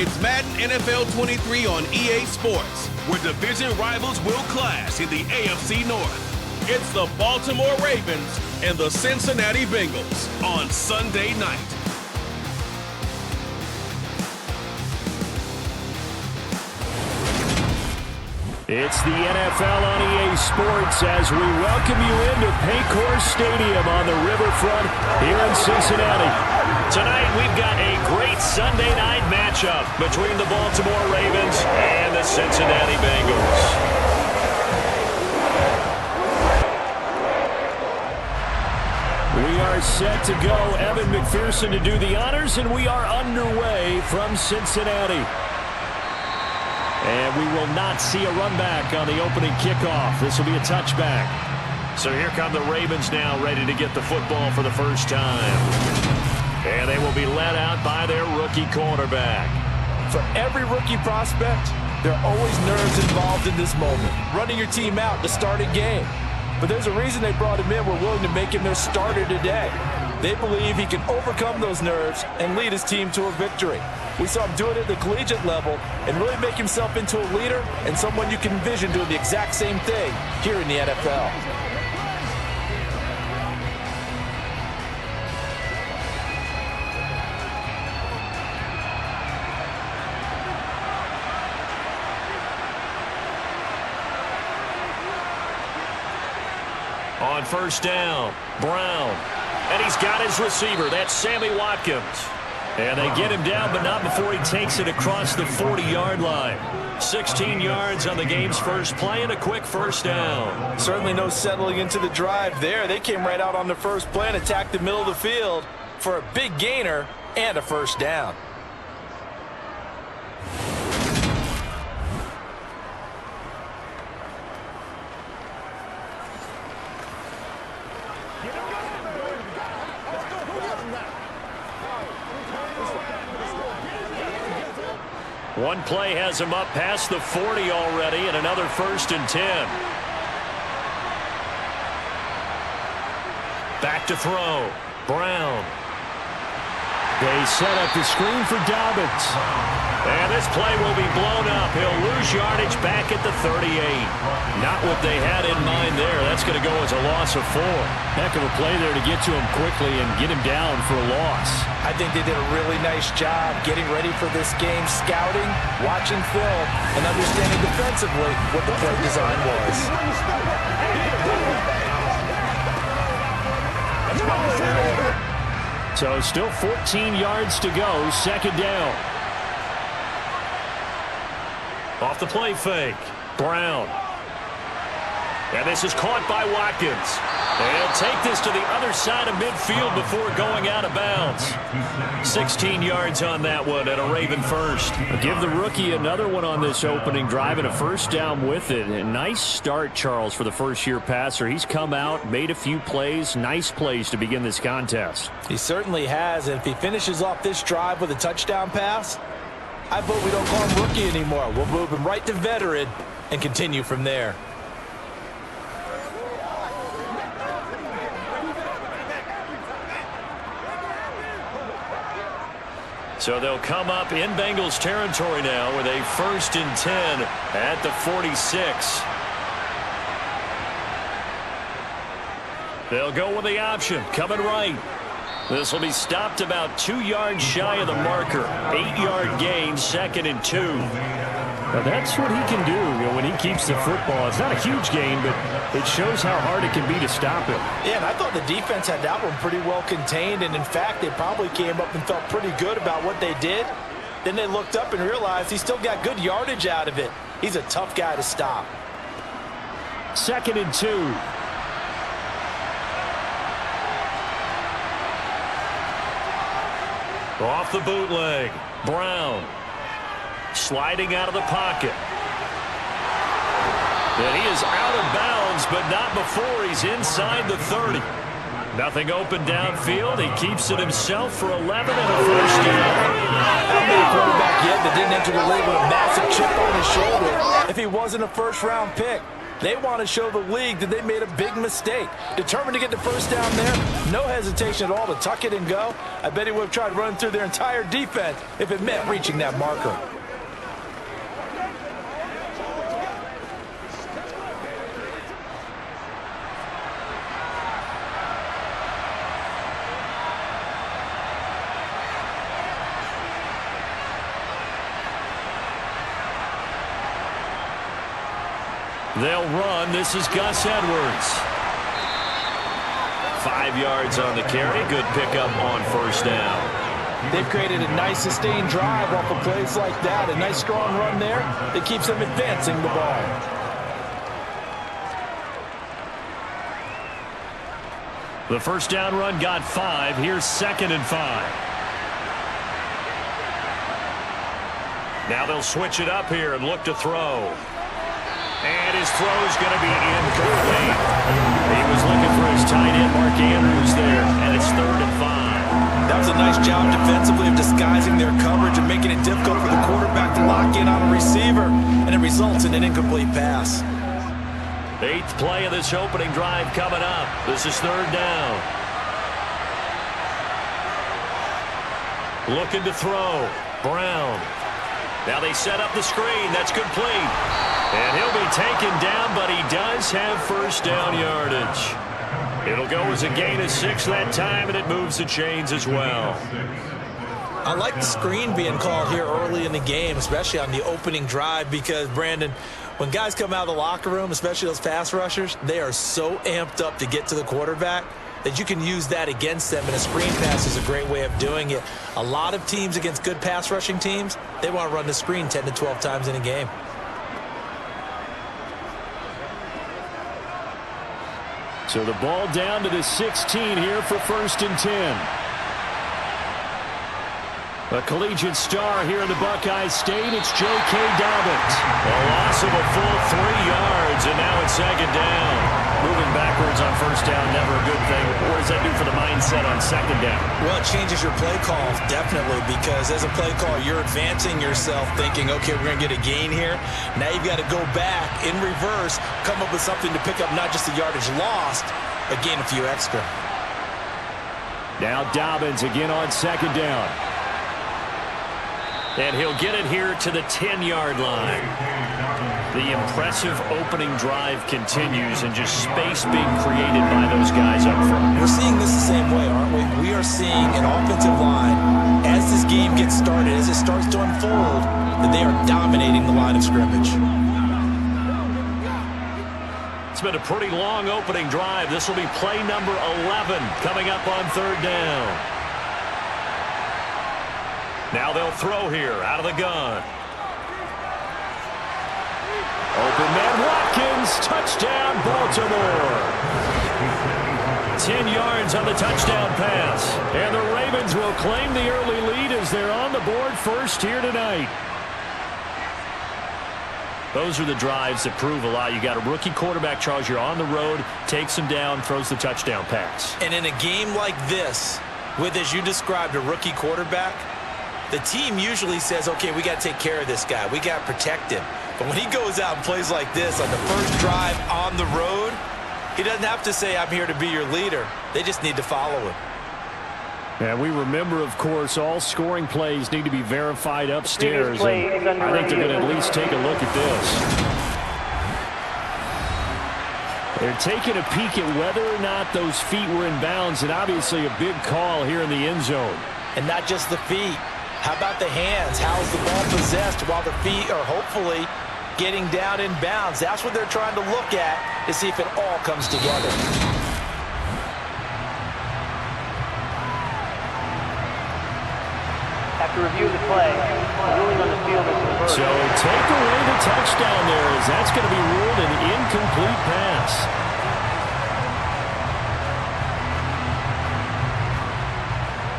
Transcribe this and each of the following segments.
It's Madden NFL 23 on EA Sports, where division rivals will clash in the AFC North. It's the Baltimore Ravens and the Cincinnati Bengals on Sunday night. It's the NFL on EA Sports as we welcome you into Paycor Stadium on the riverfront here in Cincinnati. Tonight we've got a great Sunday night matchup between the Baltimore Ravens and the Cincinnati Bengals. We are set to go. Evan McPherson to do the honors, and we are underway from Cincinnati. And we will not see a run back on the opening kickoff. This will be a touchback. So here come the Ravens now, ready to get the football for the first time. And they will be led out by their rookie quarterback. For every rookie prospect, there are always nerves involved in this moment. Running your team out to start a game. But there's a reason they brought him in. We're willing to make him their starter today. They believe he can overcome those nerves and lead his team to a victory. We saw him do it at the collegiate level and really make himself into a leader and someone you can envision doing the exact same thing here in the NFL. On first down, Brown. And he's got his receiver. That's Sammy Watkins. And they get him down, but not before he takes it across the 40-yard line. 16 yards on the game's first play and a quick first down. Certainly no settling into the drive there. They came right out on the first play and attacked the middle of the field for a big gainer and a first down. One play has him up past the 40 already, and another 1st and 10. Back to throw. Brown. They set up the screen for Dobbins. And this play will be blown up. He'll lose yardage back at the 38. Not what they had in mind there. That's going to go as a loss of 4. Heck of a play there to get to him quickly and get him down for a loss. I think they did a really nice job getting ready for this game, scouting, watching film, and understanding defensively what the play design was. So still 14 yards to go, second down. Off the play fake, Brown. And this is caught by Watkins. They'll take this to the other side of midfield before going out of bounds. 16 yards on that one and a Raven first. Give the rookie another one on this opening drive and a first down with it. A nice start, Charles, for the first-year passer. He's come out, made a few plays, nice plays to begin this contest. He certainly has, and if he finishes off this drive with a touchdown pass, I vote we don't call him rookie anymore. We'll move him right to veteran and continue from there. So they'll come up in Bengals territory now with a 1st and 10 at the 46. They'll go with the option, coming right. This will be stopped about 2 yards shy of the marker. 8-yard gain, 2nd and 2. Now that's what he can do, when he keeps the football. It's not a huge gain, but it shows how hard it can be to stop him. Yeah, and I thought the defense had that one pretty well contained, and in fact, they probably came up and felt pretty good about what they did. Then they looked up and realized he still got good yardage out of it. He's a tough guy to stop. 2nd and 2. Off the bootleg, Brown. Sliding out of the pocket. And he is out of bounds, but not before he's inside the 30. Nothing open downfield. He keeps it himself for 11 and a first down. Not many quarterback yet that didn't enter the league with a massive chip on his shoulder if he wasn't a first-round pick. They want to show the league that they made a big mistake. Determined to get the first down there. No hesitation at all to tuck it and go. I bet he would have tried running through their entire defense if it meant reaching that marker. They'll run. This is Gus Edwards. 5 yards on the carry. Good pickup on first down. They've created a nice sustained drive off of plays like that. A nice strong run there that keeps them advancing the ball. The first down run got 5. Here's 2nd and 5. Now they'll switch it up here and look to throw. And his throw's going to be incomplete. He was looking for his tight end, Mark Andrews, there, and it's 3rd and 5. That was a nice job defensively of disguising their coverage and making it difficult for the quarterback to lock in on a receiver, and it results in an incomplete pass. 8th play of this opening drive coming up. This is 3rd down. Looking to throw. Brown. Now they set up the screen. That's complete. And he'll be taken down, but he does have first down yardage. It'll go as a gain of 6 that time, and it moves the chains as well. I like the screen being called here early in the game, especially on the opening drive, because, Brandon, when guys come out of the locker room, especially those pass rushers, they are so amped up to get to the quarterback that you can use that against them, and a screen pass is a great way of doing it. A lot of teams against good pass rushing teams, they want to run the screen 10 to 12 times in a game. So the ball down to the 16 here for 1st and 10. A collegiate star here in the Buckeye State, it's J.K. Dobbins. A loss of a full 3 yards, and now it's 2nd down. Moving backwards on first down, never a good thing. What does that do for the mindset on 2nd down? Well, it changes your play calls, definitely, because as a play caller, you're advancing yourself thinking, okay, we're going to get a gain here. Now you've got to go back in reverse, come up with something to pick up not just the yardage lost, but gain a few extra. Now Dobbins again on 2nd down. And he'll get it here to the 10-yard line. The impressive opening drive continues, and just space being created by those guys up front. We're seeing this the same way, aren't we? We are seeing an offensive line, as this game gets started, as it starts to unfold, that they are dominating the line of scrimmage. It's been a pretty long opening drive. This will be play number 11 coming up on 3rd down. Now they'll throw here out of the gun. Open man Watkins, touchdown Baltimore. 10 yards on the touchdown pass. And the Ravens will claim the early lead as they're on the board first here tonight. Those are the drives that prove a lot. You got a rookie quarterback, Charles. You're on the road, takes him down, throws the touchdown pass. And in a game like this, with, as you described, a rookie quarterback, the team usually says, okay, we got to take care of this guy. We got to protect him. But when he goes out and plays like this on the first drive on the road, he doesn't have to say, I'm here to be your leader. They just need to follow him. And we remember, of course, all scoring plays need to be verified upstairs. And I think they're going to at least take a look at this. They're taking a peek at whether or not those feet were in bounds, and obviously a big call here in the end zone. And not just the feet. How about the hands? How is the ball possessed while the feet are hopefully getting down in bounds? That's what they're trying to look at to see if it all comes together. After review of the play, the ruling on the field is reversed. So take away the touchdown there, as that's going to be ruled an incomplete pass.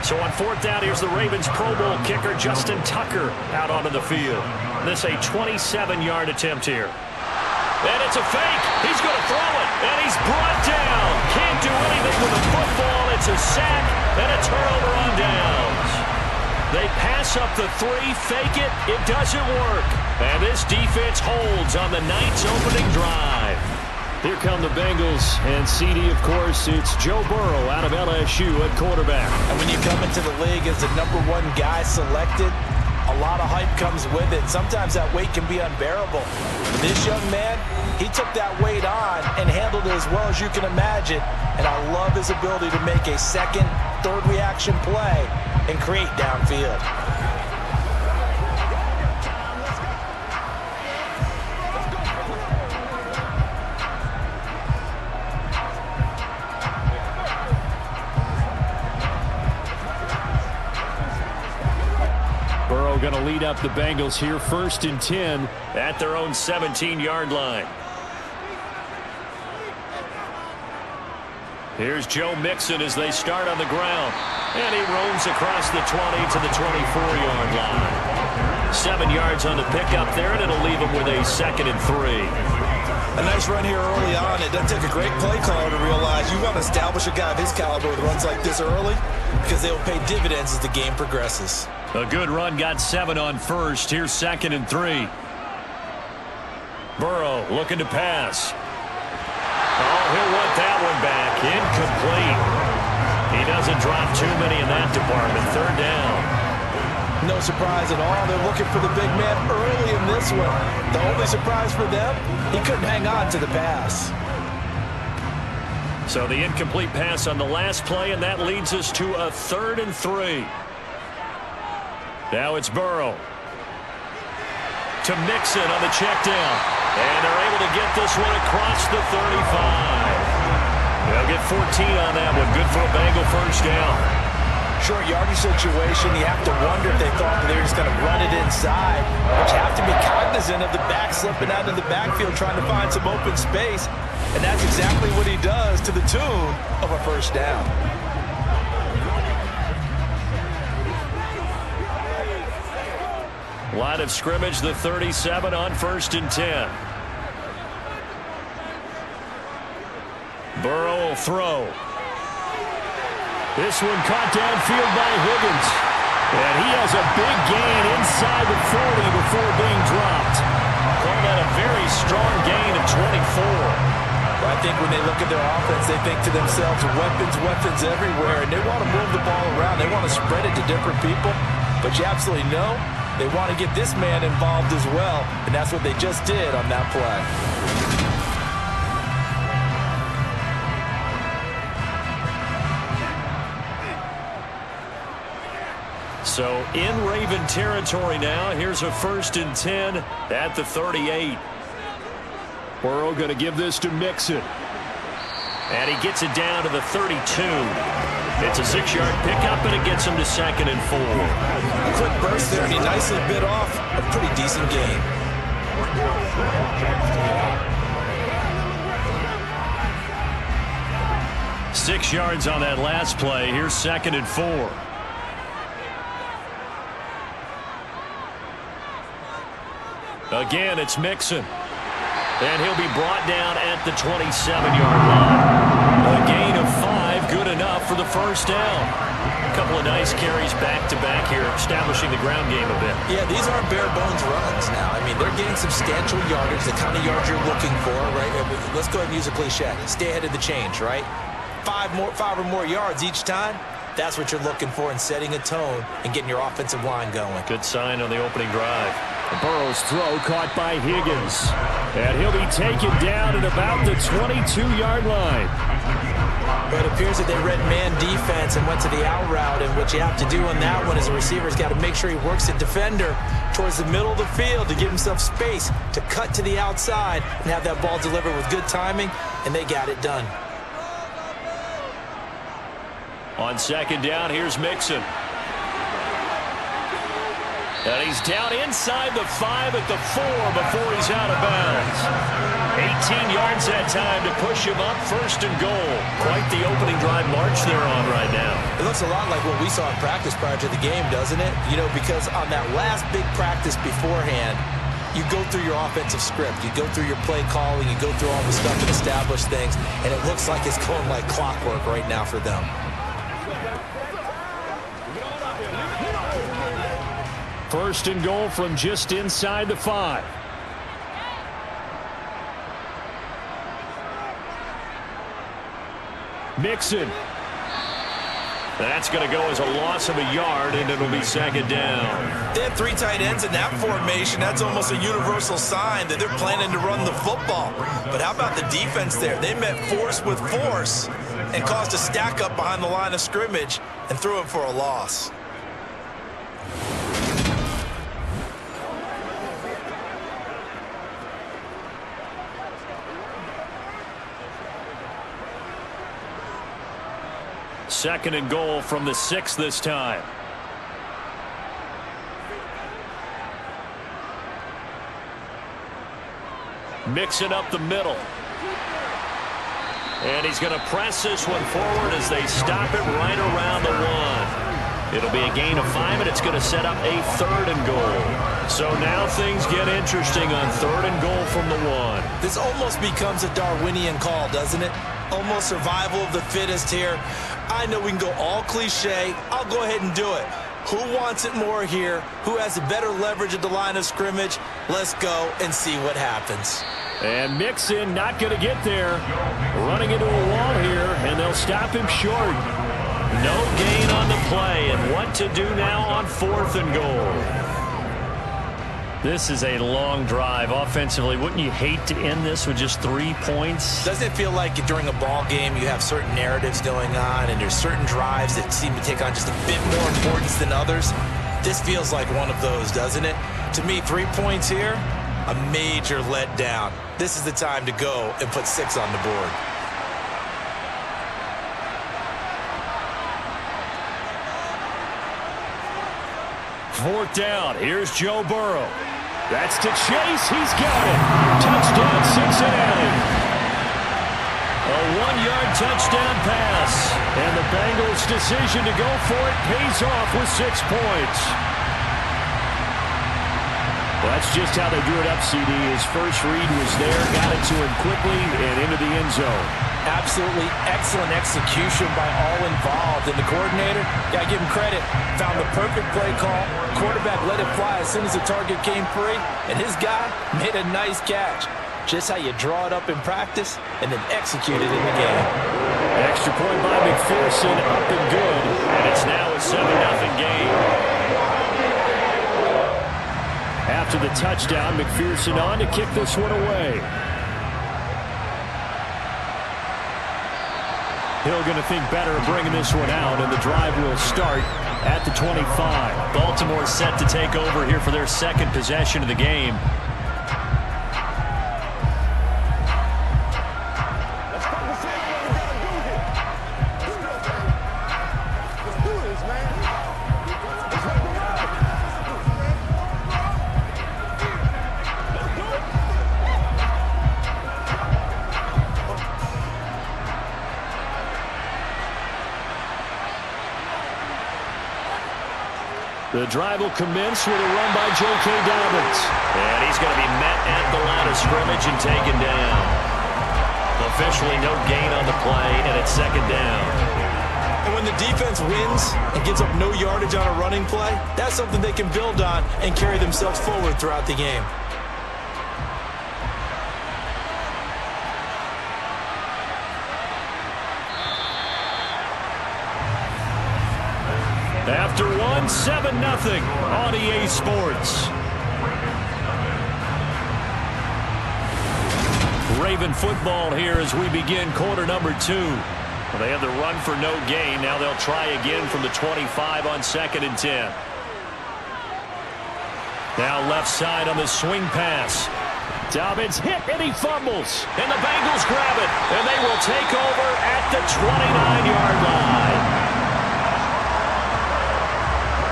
So on 4th down, here's the Ravens Pro Bowl kicker, Justin Tucker, out onto the field. This a 27-yard attempt here. And it's a fake. He's going to throw it, and he's brought down. Can't do anything with the football. It's a sack and a turnover on downs. They pass up the 3, fake it. It doesn't work. And this defense holds on the Knights' opening drive. Here come the Bengals, and CD, of course, it's Joe Burrow out of LSU at quarterback. And when you come into the league as the #1 guy selected, a lot of hype comes with it. Sometimes that weight can be unbearable. This young man, he took that weight on and handled it as well as you can imagine. And I love his ability to make a second, third reaction play and create downfield. Going to lead up the Bengals here, 1st and 10 at their own 17-yard line. Here's Joe Mixon as they start on the ground. And he roams across the 20 to the 24-yard line. 7 yards on the pickup there, and it'll leave him with a 2nd and 3. A nice run here early on. It doesn't take a great play caller to realize you want to establish a guy of his caliber with runs like this early because they will pay dividends as the game progresses. A good run, got 7 on first. Here's 2nd and 3. Burrow looking to pass. Oh, he'll want that one back. Incomplete. He doesn't drop too many in that department. 3rd down. No surprise at all. They're looking for the big man early in this one. The only surprise for them, he couldn't hang on to the pass. So the incomplete pass on the last play, and that leads us to a 3rd and 3. Now it's Burrow to Mixon on the check down. And they're able to get this one across the 35. They'll get 14 on that one. Good for a Bengal 1st down. Short yardage situation. You have to wonder if they thought that they were just going to run it inside. But you have to be cognizant of the back slipping out of the backfield trying to find some open space. And that's exactly what he does to the tune of a 1st down. Line of scrimmage, the 37 on 1st and 10. Burrow will throw. This one caught downfield by Higgins. And he has a big gain inside the 40 before being dropped. Call that a very strong gain of 24. Well, I think when they look at their offense, they think to themselves, weapons everywhere. And they want to move the ball around. They want to spread it to different people. But you absolutely know they want to get this man involved as well, and that's what they just did on that play. So in Raven territory now, here's a 1st and 10 at the 38. Burrow going to give this to Mixon. And he gets it down to the 32. It's a 6-yard pickup, and it gets him to 2nd and 4. A quick burst there, and he nicely bit off a pretty decent gain. Six yards on that last play. Here's 2nd and 4. Again, it's Mixon. And he'll be brought down at the 27-yard line. A gain of 5, good enough for the 1st down. A couple of nice carries back-to-back here, establishing the ground game a bit. Yeah, these aren't bare-bones runs now. I mean, they're getting substantial yardage, the kind of yards you're looking for, right? Let's go ahead and use a cliche. Stay ahead of the change, right? 5 or more yards each time. That's what you're looking for in setting a tone and getting your offensive line going. Good sign on the opening drive. Burrow's throw caught by Higgins. And he'll be taken down at about the 22-yard line. But it appears that they read man defense and went to the out route. And what you have to do on that one as a receiver's got to make sure he works the defender towards the middle of the field to give himself space to cut to the outside and have that ball delivered with good timing. And they got it done. On 2nd down, here's Mixon. And he's down inside the 5 at the 4 before he's out of bounds. 18 yards that time to push him up, 1st and goal. Quite the opening drive march they're on right now. It looks a lot like what we saw in practice prior to the game, doesn't it? You know, because on that last big practice beforehand, you go through your offensive script. You go through your play calling. You go through all the stuff and establish things. And it looks like it's going like clockwork right now for them. First and goal from just inside the 5. Mixon. That's going to go as a loss of a yard, and it'll be second down. They have 3 tight ends in that formation. That's almost a universal sign that they're planning to run the football. But how about the defense there? They met force with force and caused a stack up behind the line of scrimmage and threw it for a loss. Second and goal from the 6 this time. Mixing up the middle. And he's going to press this one forward as they stop it right around the 1. It'll be a gain of 5, and it's going to set up a 3rd and goal. So now things get interesting on 3rd and goal from the 1. This almost becomes a Darwinian call, doesn't it? Almost survival of the fittest here. I know we can go all cliche. I'll go ahead and do it. Who wants it more here? Who has a better leverage at the line of scrimmage? Let's go and see what happens. And Mixon not going to get there. Running into a wall here, and they'll stop him short. No gain on the play, and what to do now on 4th and goal. This is a long drive offensively. Wouldn't you hate to end this with just 3 points? Doesn't it feel like during a ball game you have certain narratives going on and there's certain drives that seem to take on just a bit more importance than others? This feels like one of those, doesn't it? To me, 3 points here, a major letdown. This is the time to go and put 6 on the board. Fourth down. Here's Joe Burrow. That's to Chase. He's got it. Touchdown, Cincinnati. A 1-yard touchdown pass. And the Bengals' decision to go for it pays off with 6 points. Well, that's just how they drew it up, CD. His first read was there, got it to him quickly, and into the end zone. Absolutely excellent execution by all involved. And the coordinator, got to give him credit, found the perfect play call. Quarterback let it fly as soon as the target came free, and his guy made a nice catch. Just how you draw it up in practice and then execute it in the game. Extra point by McPherson, up and good, and it's now a 7-0 game. After the touchdown, McPherson on to kick this one away. Hill going to think better of bringing this one out, and the drive will start at the 25. Baltimore set to take over here for their second possession of the game. The drive will commence with a run by J.K. Dobbins. And he's going to be met at the line of scrimmage and taken down. Officially no gain on the play, and it's second down. And when the defense wins and gives up no yardage on a running play, that's something they can build on and carry themselves forward throughout the game. After 7-0 on EA Sports. Raven football here as we begin quarter number 2. Well, they had the run for no gain. Now they'll try again from the 25 on 2nd and 10. Now left side on the swing pass. Dobbins hit and he fumbles. And the Bengals grab it. And they will take over at the 29-yard line.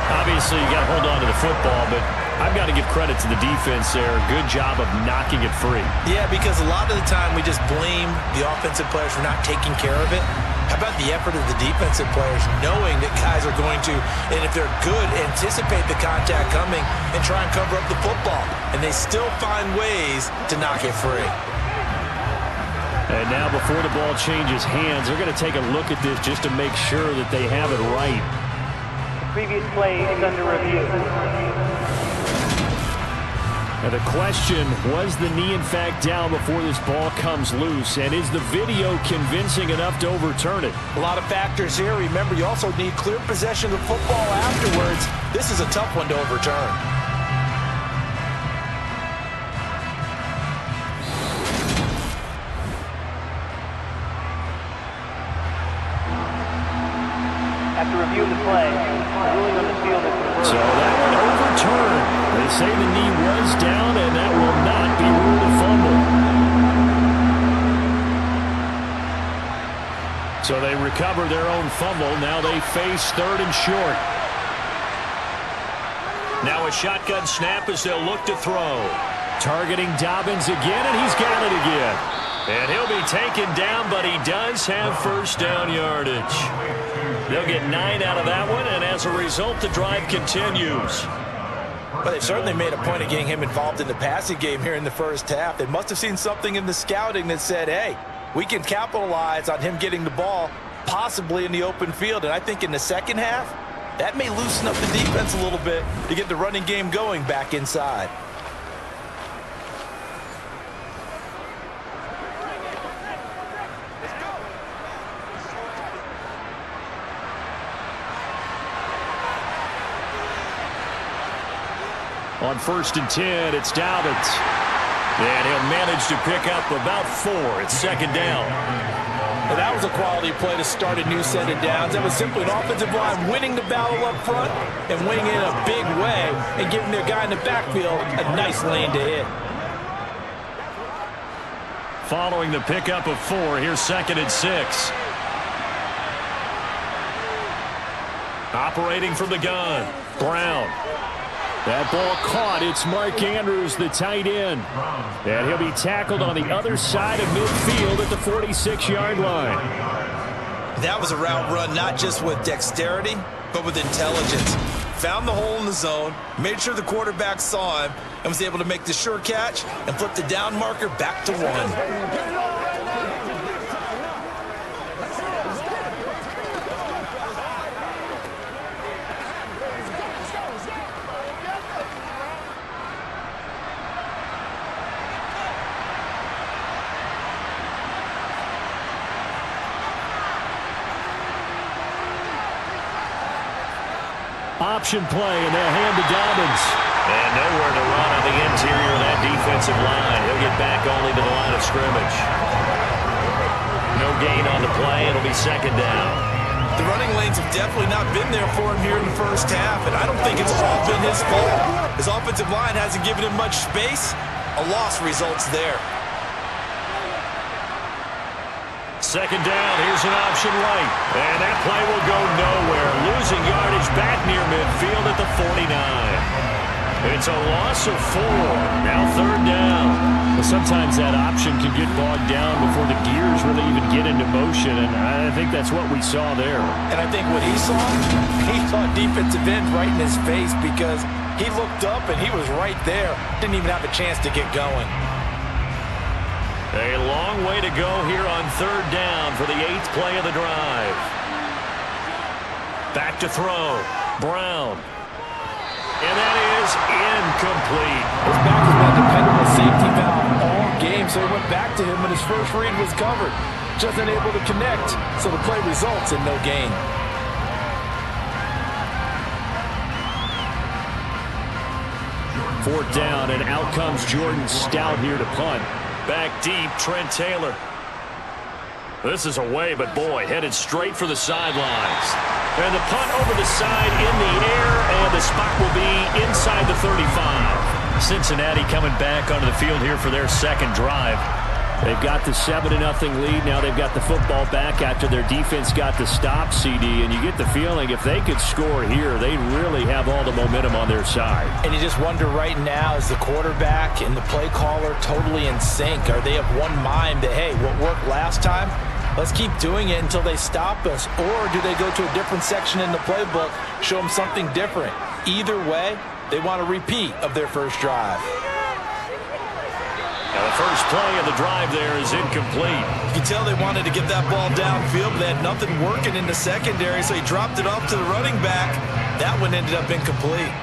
Obviously, you got to hold on to the football, but I've got to give credit to the defense there. Good job of knocking it free. Yeah, because a lot of the time we just blame the offensive players for not taking care of it. How about the effort of the defensive players knowing that guys are going to, and if they're good, anticipate the contact coming and try and cover up the football. And they still find ways to knock it free. And now before the ball changes hands, they're going to take a look at this just to make sure that they have it right. Previous play is under review. And the question, was the knee in fact down before this ball comes loose? And is the video convincing enough to overturn it? A lot of factors here. Remember, you also need clear possession of the football afterwards. This is a tough one to overturn. After reviewing the play, the ruling on the field is reversed. So that one overturned. They say the knee was down, and that will not be ruled a fumble. So they recover their own fumble. Now they face 3rd and short. Now a shotgun snap as they'll look to throw. Targeting Dobbins again, and he's got it again. And he'll be taken down, but he does have first down yardage. They'll get 9 out of that one, and as a result, the drive continues. Well, they've certainly made a point of getting him involved in the passing game here in the first half. They must have seen something in the scouting that said, hey, we can capitalize on him getting the ball, possibly in the open field. And I think in the second half, that may loosen up the defense a little bit to get the running game going back inside. On 1st and 10, it's Dobbins. And he'll manage to pick up about 4. It's 2nd down. And that was a quality play to start a new set of downs. That was simply an offensive line winning the battle up front and winning it in a big way and giving their guy in the backfield a nice lane to hit. Following the pickup of 4, here's 2nd and 6. Operating from the gun, Brown. That ball caught. It's Mark Andrews, the tight end. And he'll be tackled on the other side of midfield at the 46-yard line. That was a route run not just with dexterity, but with intelligence. Found the hole in the zone, made sure the quarterback saw him, and was able to make the sure catch and flip the down marker back to 1. Option play, and they'll hand to Dobbins. And nowhere to run on the interior of that defensive line. He'll get back only to the line of scrimmage. No gain on the play. It'll be 2nd down. The running lanes have definitely not been there for him here in the first half, and I don't think it's all been his fault. His offensive line hasn't given him much space. A loss results there. 2nd down, here's an option right. And that play will go nowhere. Losing yardage back near midfield at the 49. It's a loss of 4. Now 3rd down. Well, sometimes that option can get bogged down before the gears really even get into motion, and I think that's what we saw there. And I think what he saw defensive end right in his face because he looked up and he was right there. Didn't even have a chance to get going. A long way to go here on 3rd down for the 8th play of the drive. Back to throw. Brown. And that is incomplete. His back has been a dependable safety valve all game, so he went back to him when his first read was covered. Just unable to connect, so the play results in no gain. Fourth down, and out comes Jordan Stout here to punt. Back deep, Trent Taylor. This is away, but boy, headed straight for the sidelines. And the punt over the side in the air, and the spot will be inside the 35. Cincinnati coming back onto the field here for their 2nd drive. They've got the 7-0 lead. Now they've got the football back after their defense got the stop, CD. And you get the feeling if they could score here, they really have all the momentum on their side. And you just wonder right now, is the quarterback and the play caller totally in sync? Are they of one mind that, hey, what worked last time, let's keep doing it until they stop us? Or do they go to a different section in the playbook, show them something different? Either way, they want a repeat of their first drive. Now the first play of the drive there is incomplete. You can tell they wanted to get that ball downfield, but they had nothing working in the secondary, so he dropped it off to the running back. That one ended up incomplete.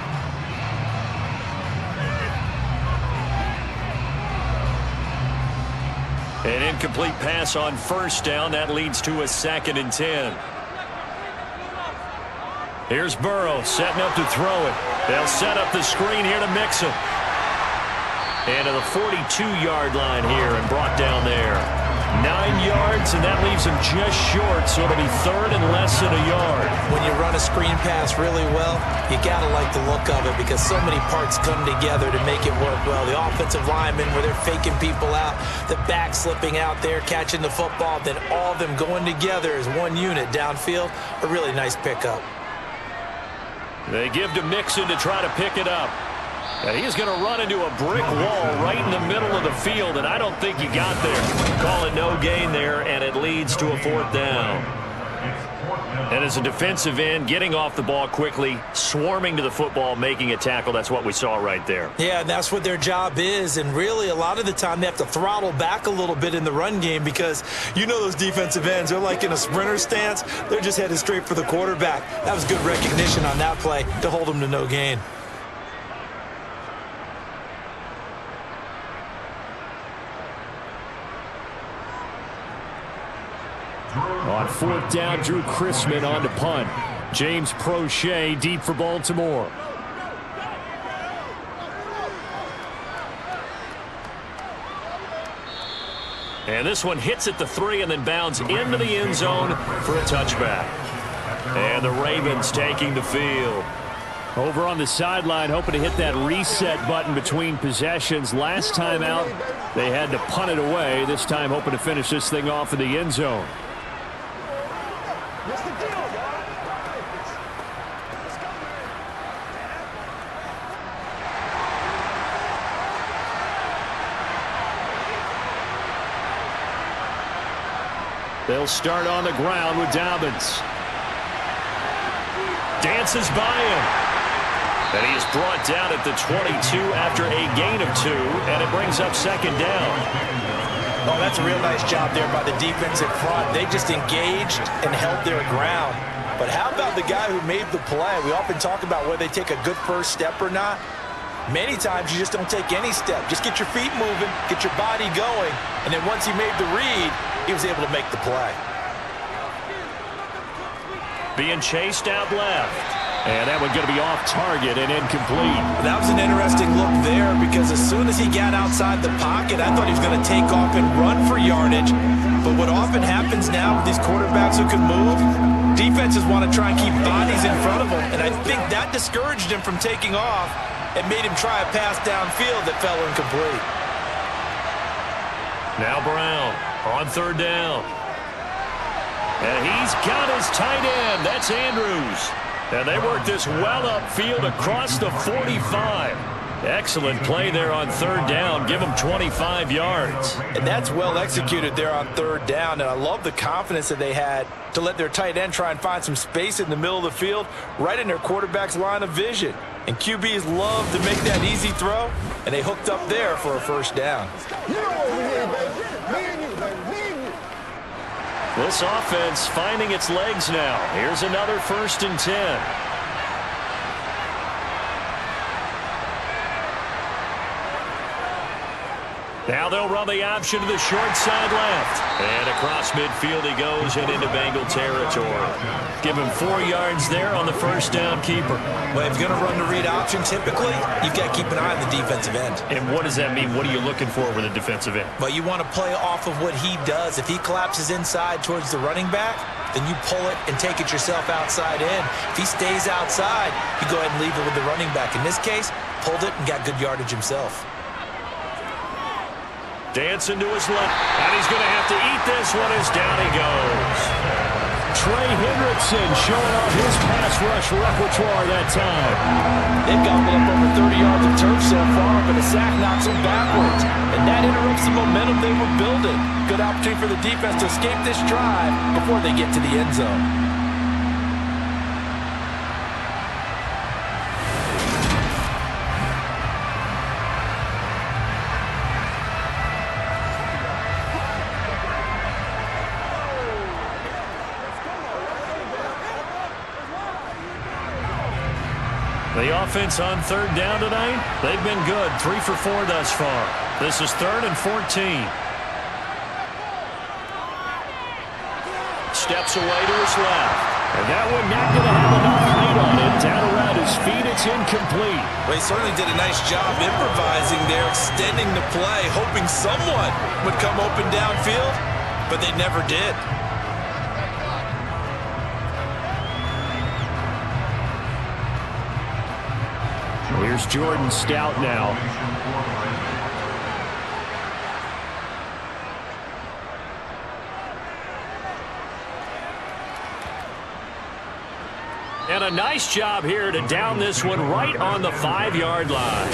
An incomplete pass on first down. That leads to a 2nd and 10. Here's Burrow setting up to throw it. They'll set up the screen here to Mixon. And to the 42-yard line here and brought down there. 9 yards, and that leaves him just short, so it'll be 3rd and less than a yard. When you run a screen pass really well, you got to like the look of it because so many parts come together to make it work well. The offensive linemen, where they're faking people out, the back slipping out there, catching the football, then all of them going together as one unit downfield. A really nice pickup. They give to Mixon to try to pick it up. And he's going to run into a brick wall right in the middle of the field, and I don't think he got there. Call it no gain there, and it leads to a 4th down. And as a defensive end, getting off the ball quickly, swarming to the football, making a tackle, that's what we saw right there. Yeah, and that's what their job is, and really a lot of the time they have to throttle back a little bit in the run game because you know those defensive ends, they're like in a sprinter stance. They're just headed straight for the quarterback. That was good recognition on that play to hold them to no gain. On 4th down, Drew Chrisman on to punt. James Prochet deep for Baltimore. And this one hits at the 3 and then bounds into the end zone for a touchback. And the Ravens taking the field. Over on the sideline, hoping to hit that reset button between possessions. Last time out, they had to punt it away. This time hoping to finish this thing off in the end zone. They'll start on the ground with Dobbins. Dances by him. And he is brought down at the 22 after a gain of 2, and it brings up 2nd down. Oh, that's a real nice job there by the defense in front. They just engaged and held their ground. But how about the guy who made the play? We often talk about whether they take a good first step or not. Many times you just don't take any step. Just get your feet moving, get your body going, and then once he made the read, he was able to make the play. Being chased out left. And that one going to be off target and incomplete. That was an interesting look there because as soon as he got outside the pocket, I thought he was going to take off and run for yardage. But what often happens now with these quarterbacks who can move, defenses want to try and keep bodies in front of them. And I think that discouraged him from taking off and made him try a pass downfield that fell incomplete. Now Brown on 3rd down. And he's got his tight end. That's Andrews. And they work this well upfield across the 45. Excellent play there on 3rd down. Give them 25 yards. And that's well executed there on 3rd down. And I love the confidence that they had to let their tight end try and find some space in the middle of the field, right in their quarterback's line of vision. And QBs love to make that easy throw, and they hooked up there for a 1st down. This offense finding its legs now. Here's another 1st and 10. Now they'll run the option to the short side left. And across midfield he goes and into Bengal territory. Give him 4 yards there on the 1st down keeper. Well, if you're going to run the read option, typically, you've got to keep an eye on the defensive end. And what does that mean? What are you looking for with a defensive end? Well, you want to play off of what he does. If he collapses inside towards the running back, then you pull it and take it yourself outside in. If he stays outside, you go ahead and leave it with the running back. In this case, pulled it and got good yardage himself. Dancing to his left, and he's going to have to eat this one as down he goes. Trey Hendrickson showing off his pass rush repertoire that time. They've gobbled up over 30 yards of turf so far, but the sack knocks them backwards. And that interrupts the momentum they were building. Good opportunity for the defense to escape this drive before they get to the end zone. The offense on 3rd down tonight, they've been good. 3 for 4 thus far. This is 3rd and 14. steps away to his left. And that one not going to have enough height on it. Down around his feet, it's incomplete. Well, he certainly did a nice job improvising there, extending the play, hoping someone would come open downfield, but they never did. Here's Jordan Stout now. And a nice job here to down this one right on the 5-yard line.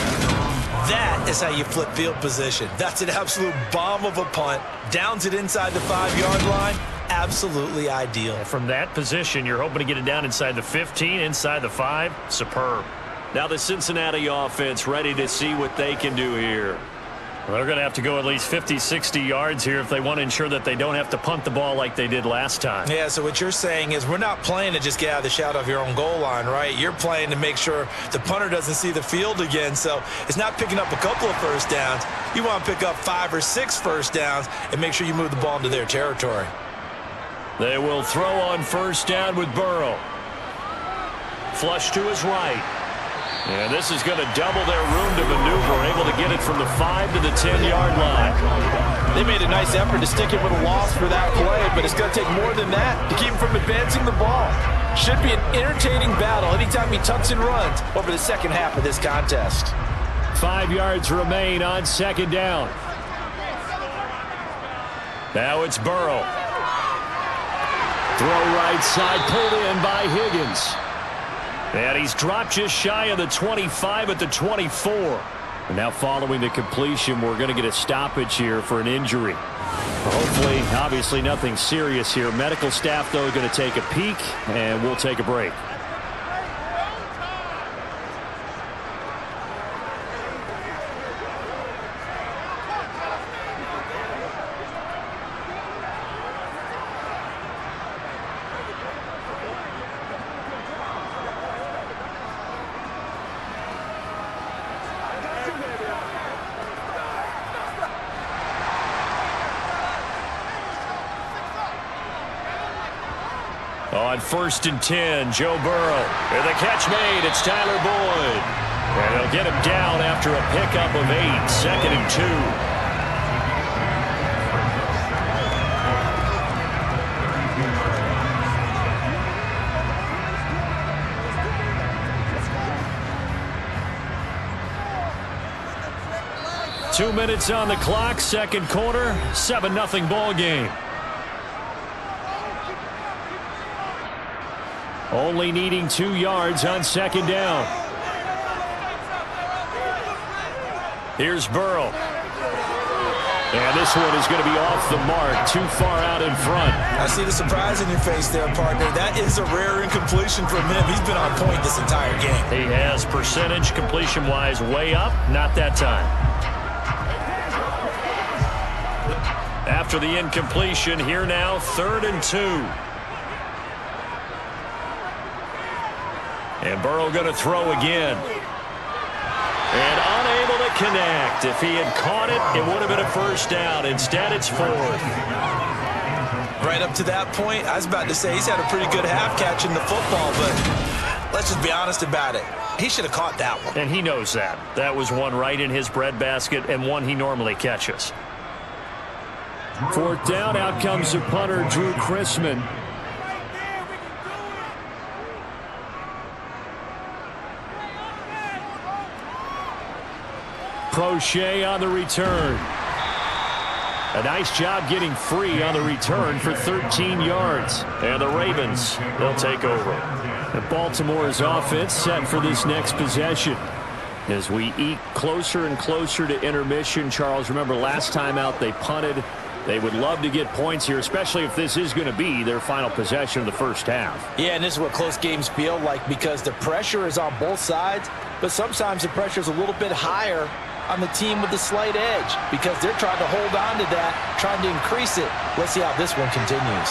That is how you flip field position. That's an absolute bomb of a punt. Downs it inside the 5-yard line. Absolutely ideal. From that position, you're hoping to get it down inside the 15, inside the 5. Superb. Now the Cincinnati offense ready to see what they can do here. Well, they're going to have to go at least 50, 60 yards here if they want to ensure that they don't have to punt the ball like they did last time. Yeah, so what you're saying is we're not playing to just get out of the shadow of your own goal line, right? You're playing to make sure the punter doesn't see the field again. So it's not picking up a couple of first downs. You want to pick up 5 or 6 first downs and make sure you move the ball into their territory. They will throw on first down with Burrow. Flush to his right. And this is going to double their room to maneuver, able to get it from the 5 to the 10-yard line. They made a nice effort to stick it with a loss for that play, but it's going to take more than that to keep him from advancing the ball. Should be an entertaining battle anytime he tucks and runs over the second half of this contest. 5 yards remain on second down. Now it's Burrow. Throw right side, pulled in by Higgins. And he's dropped just shy of the 25 at the 24. And now following the completion, we're going to get a stoppage here for an injury. Hopefully, obviously nothing serious here. Medical staff, though, going to take a peek, and we'll take a break. On 1st and 10, Joe Burrow. And the catch made, it's Tyler Boyd. And he'll get him down after a pickup of 8, 2nd and 2. 2 minutes on the clock, second quarter, 7-0 ball game. Only needing 2 yards on second down. Here's Burrow. And this one is going to be off the mark, too far out in front. I see the surprise in your face there, partner. That is a rare incompletion from him. He's been on point this entire game. He has percentage completion-wise way up, not that time. After the incompletion, here now, 3rd and 2. And Burrow going to throw again. And unable to connect. If he had caught it, it would have been a first down. Instead, it's 4th. Right up to that point, I was about to say he's had a pretty good half catching the football, but let's just be honest about it. He should have caught that one. And he knows that. That was one right in his breadbasket and one he normally catches. 4th down, out comes the punter, Drew Chrisman. Crochet on the return. A nice job getting free on the return for 13 yards. And the Ravens, they'll take over. And Baltimore's offense set for this next possession. As we eke closer and closer to intermission, Charles, remember last time out they punted. They would love to get points here, especially if this is going to be their final possession of the first half. Yeah, and this is what close games feel like because the pressure is on both sides, but sometimes the pressure is a little bit higher on the team with the slight edge because they're trying to hold on to that, trying to increase it. Let's see how this one continues.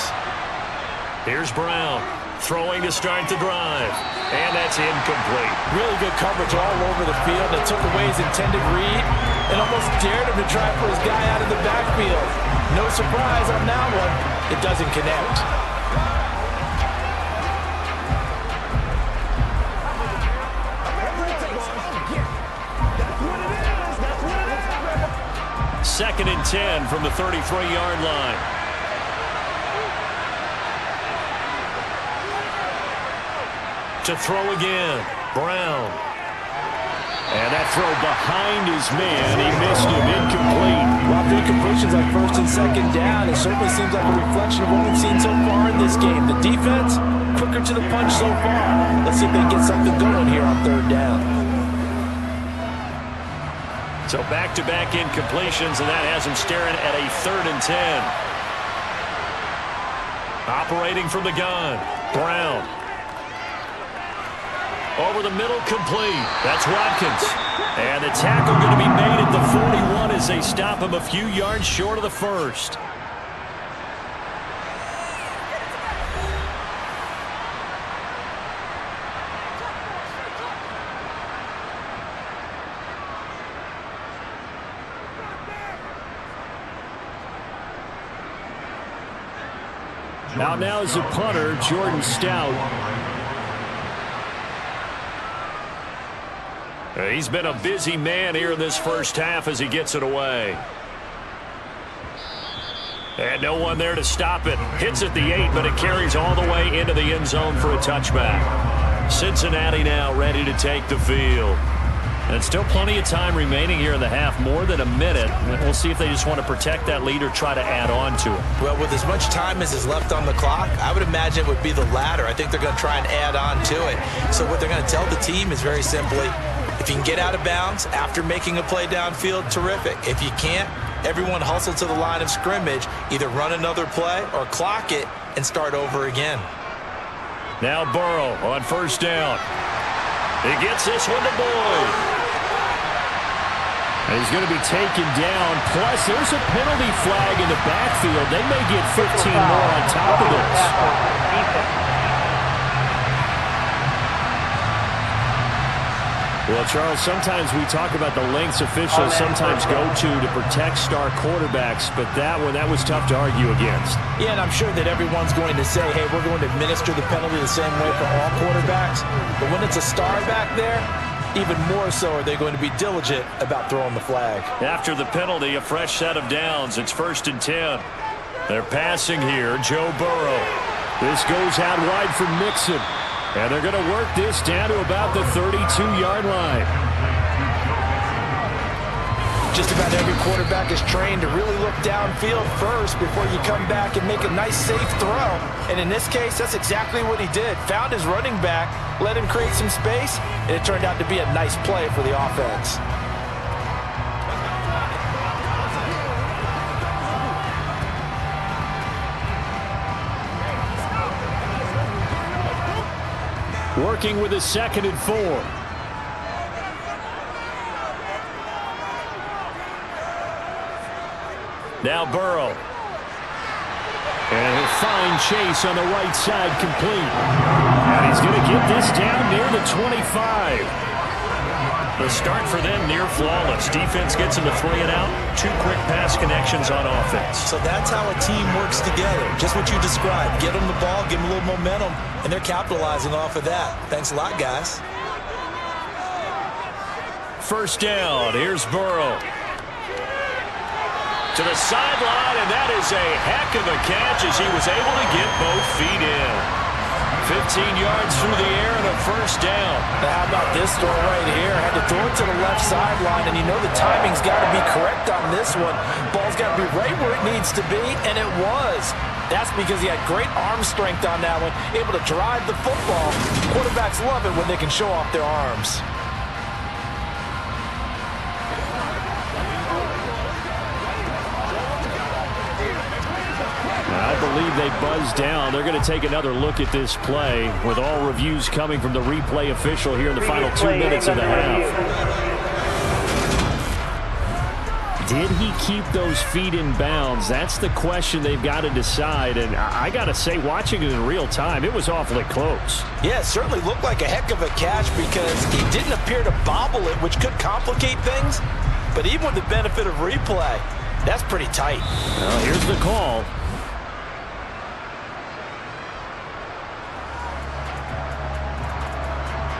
Here's Brown throwing to start the drive, and that's incomplete. Really good coverage all over the field. It took away his intended read and almost dared him to try for his guy out of the backfield. No surprise on that one. It doesn't connect. 10 from the 33-yard line. To throw again, Brown. And that throw behind his man. He missed him, incomplete. Well, the incompletions on first and second down, it certainly seems like a reflection of what we've seen so far in this game. The defense, quicker to the punch so far. Let's see if they can get something going here on third down. So back-to-back incompletions, and that has him staring at a 3rd and 10. Operating from the gun, Brown. Over the middle, complete. That's Watkins. And the tackle going to be made at the 41 as they stop him a few yards short of the first. Out now is the punter, Jordan Stout. He's been a busy man here in this first half as he gets it away. And no one there to stop it. Hits at the 8, but it carries all the way into the end zone for a touchback. Cincinnati now ready to take the field. And still plenty of time remaining here in the half, more than a minute. We'll see if they just want to protect that lead or try to add on to it. Well, with as much time as is left on the clock, I would imagine it would be the latter. I think they're going to try and add on to it. So what they're going to tell the team is very simply, if you can get out of bounds after making a play downfield, terrific. If you can't, everyone hustle to the line of scrimmage, either run another play or clock it and start over again. Now Burrow on first down. He gets this one to Boyd. And he's going to be taken down. Plus, there's a penalty flag in the backfield. They may get 15 more on top of this. Well, Charles, sometimes we talk about the lengths officials sometimes go to protect star quarterbacks, but that was tough to argue against. Yeah, and I'm sure that everyone's going to say, hey, we're going to administer the penalty the same way for all quarterbacks. But when it's a star back there, even more so are they going to be diligent about throwing the flag. After the penalty, a fresh set of downs. It's 1st and 10. They're passing here, Joe Burrow. This goes out wide for Mixon. And they're going to work this down to about the 32-yard line. Just about every quarterback is trained to really look downfield first before you come back and make a nice, safe throw. And in this case, that's exactly what he did. Found his running back, let him create some space, and it turned out to be a nice play for the offense. Working with a 2nd and 4. Now Burrow. And he'll find Chase on the right side, complete. And he's going to get this down near the 25. The start for them near flawless. Defense gets him to 3 and out. 2 quick pass connections on offense. So that's how a team works together. Just what you described. Get them the ball, give them a little momentum, and they're capitalizing off of that. Thanks a lot, guys. First down. Here's Burrow. To the sideline, and that is a heck of a catch as he was able to get both feet in. 15 yards through the air and a first down. Now, how about this throw right here? Had to throw it to the left sideline, and you know the timing's got to be correct on this one. Ball's got to be right where it needs to be, and it was. That's because he had great arm strength on that one, able to drive the football. Quarterbacks love it when they can show off their arms. I believe they buzzed down. They're going to take another look at this play with all reviews coming from the replay official here in the final 2 minutes of the half. Did he keep those feet in bounds? That's the question they've got to decide. And I got to say, watching it in real time, it was awfully close. Yeah, it certainly looked like a heck of a catch because he didn't appear to bobble it, which could complicate things. But even with the benefit of replay, that's pretty tight. Well, here's the call.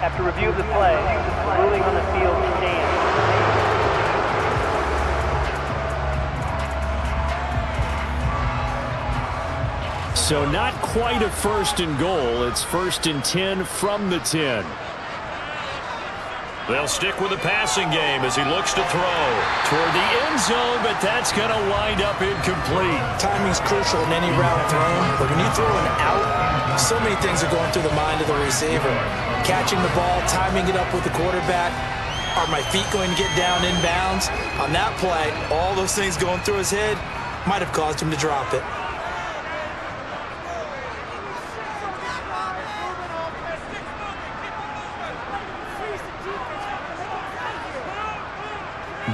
After review of the play, ruling on the field stands. So not quite a 1st and goal. It's 1st and 10 from the 10. They'll stick with the passing game as he looks to throw toward the end zone, but that's going to wind up incomplete. Timing's crucial in any route thrown, but when you throw an out, so many things are going through the mind of the receiver. Catching the ball, timing it up with the quarterback. Are my feet going to get down in bounds? On that play, all those things going through his head might have caused him to drop it.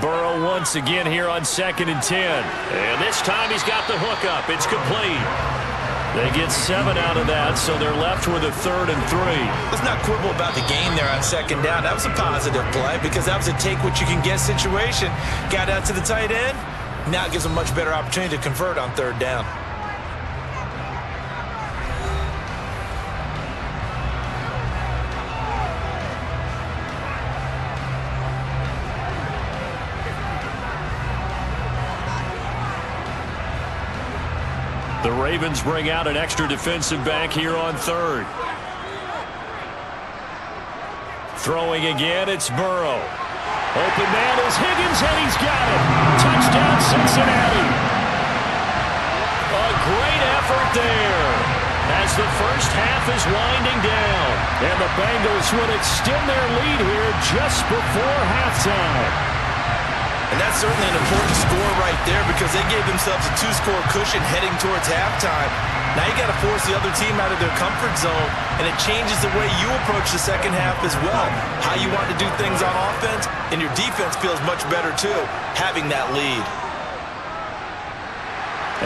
Burrow once again here on 2nd and 10. And this time he's got the hook up. It's complete. They get 7 out of that, so they're left with a 3rd and 3. Let's not quibble about the game there on 2nd down. That was a positive play because that was a take-what-you-can-get situation. Got out to the tight end. Now it gives them a much better opportunity to convert on 3rd down. The Ravens bring out an extra defensive back here on 3rd. Throwing again, it's Burrow. Open man is Higgins, and he's got it. Touchdown, Cincinnati. A great effort there as the first half is winding down. And the Bengals would extend their lead here just before halftime. And that's certainly an important score right there because they gave themselves a 2-score cushion heading towards halftime. Now you got to force the other team out of their comfort zone, and it changes the way you approach the second half as well. How you want to do things on offense, and your defense feels much better too, having that lead.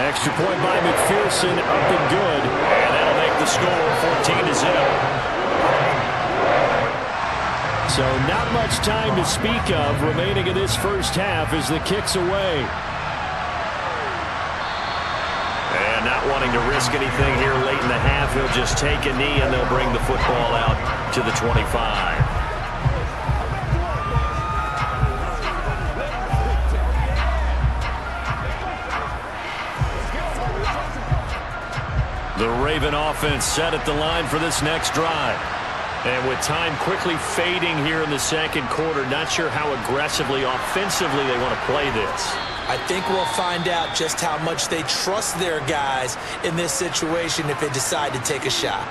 Extra point by McPherson, up and good. And that'll make the score 14-0. So not much time to speak of remaining in this first half as the kick's away. And not wanting to risk anything here late in the half, he'll just take a knee and they'll bring the football out to the 25. The Raven offense set at the line for this next drive. And with time quickly fading here in the second quarter, not sure how aggressively, offensively they want to play this. I think we'll find out just how much they trust their guys in this situation if they decide to take a shot.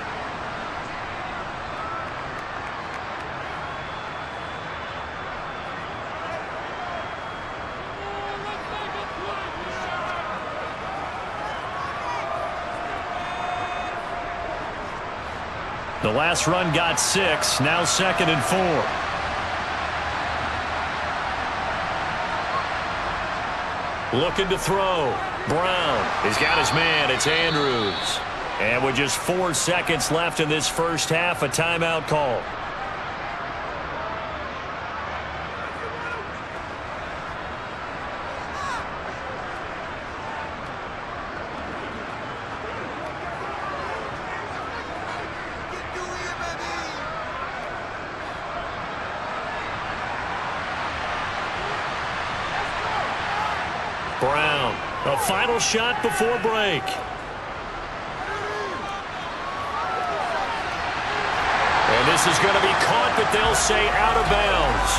The last run got 6, now 2nd and 4. Looking to throw. Brown. He's got his man. It's Andrews. And with just 4 seconds left in this first half, a timeout call. Brown, a final shot before break. And this is going to be caught, but they'll say out of bounds.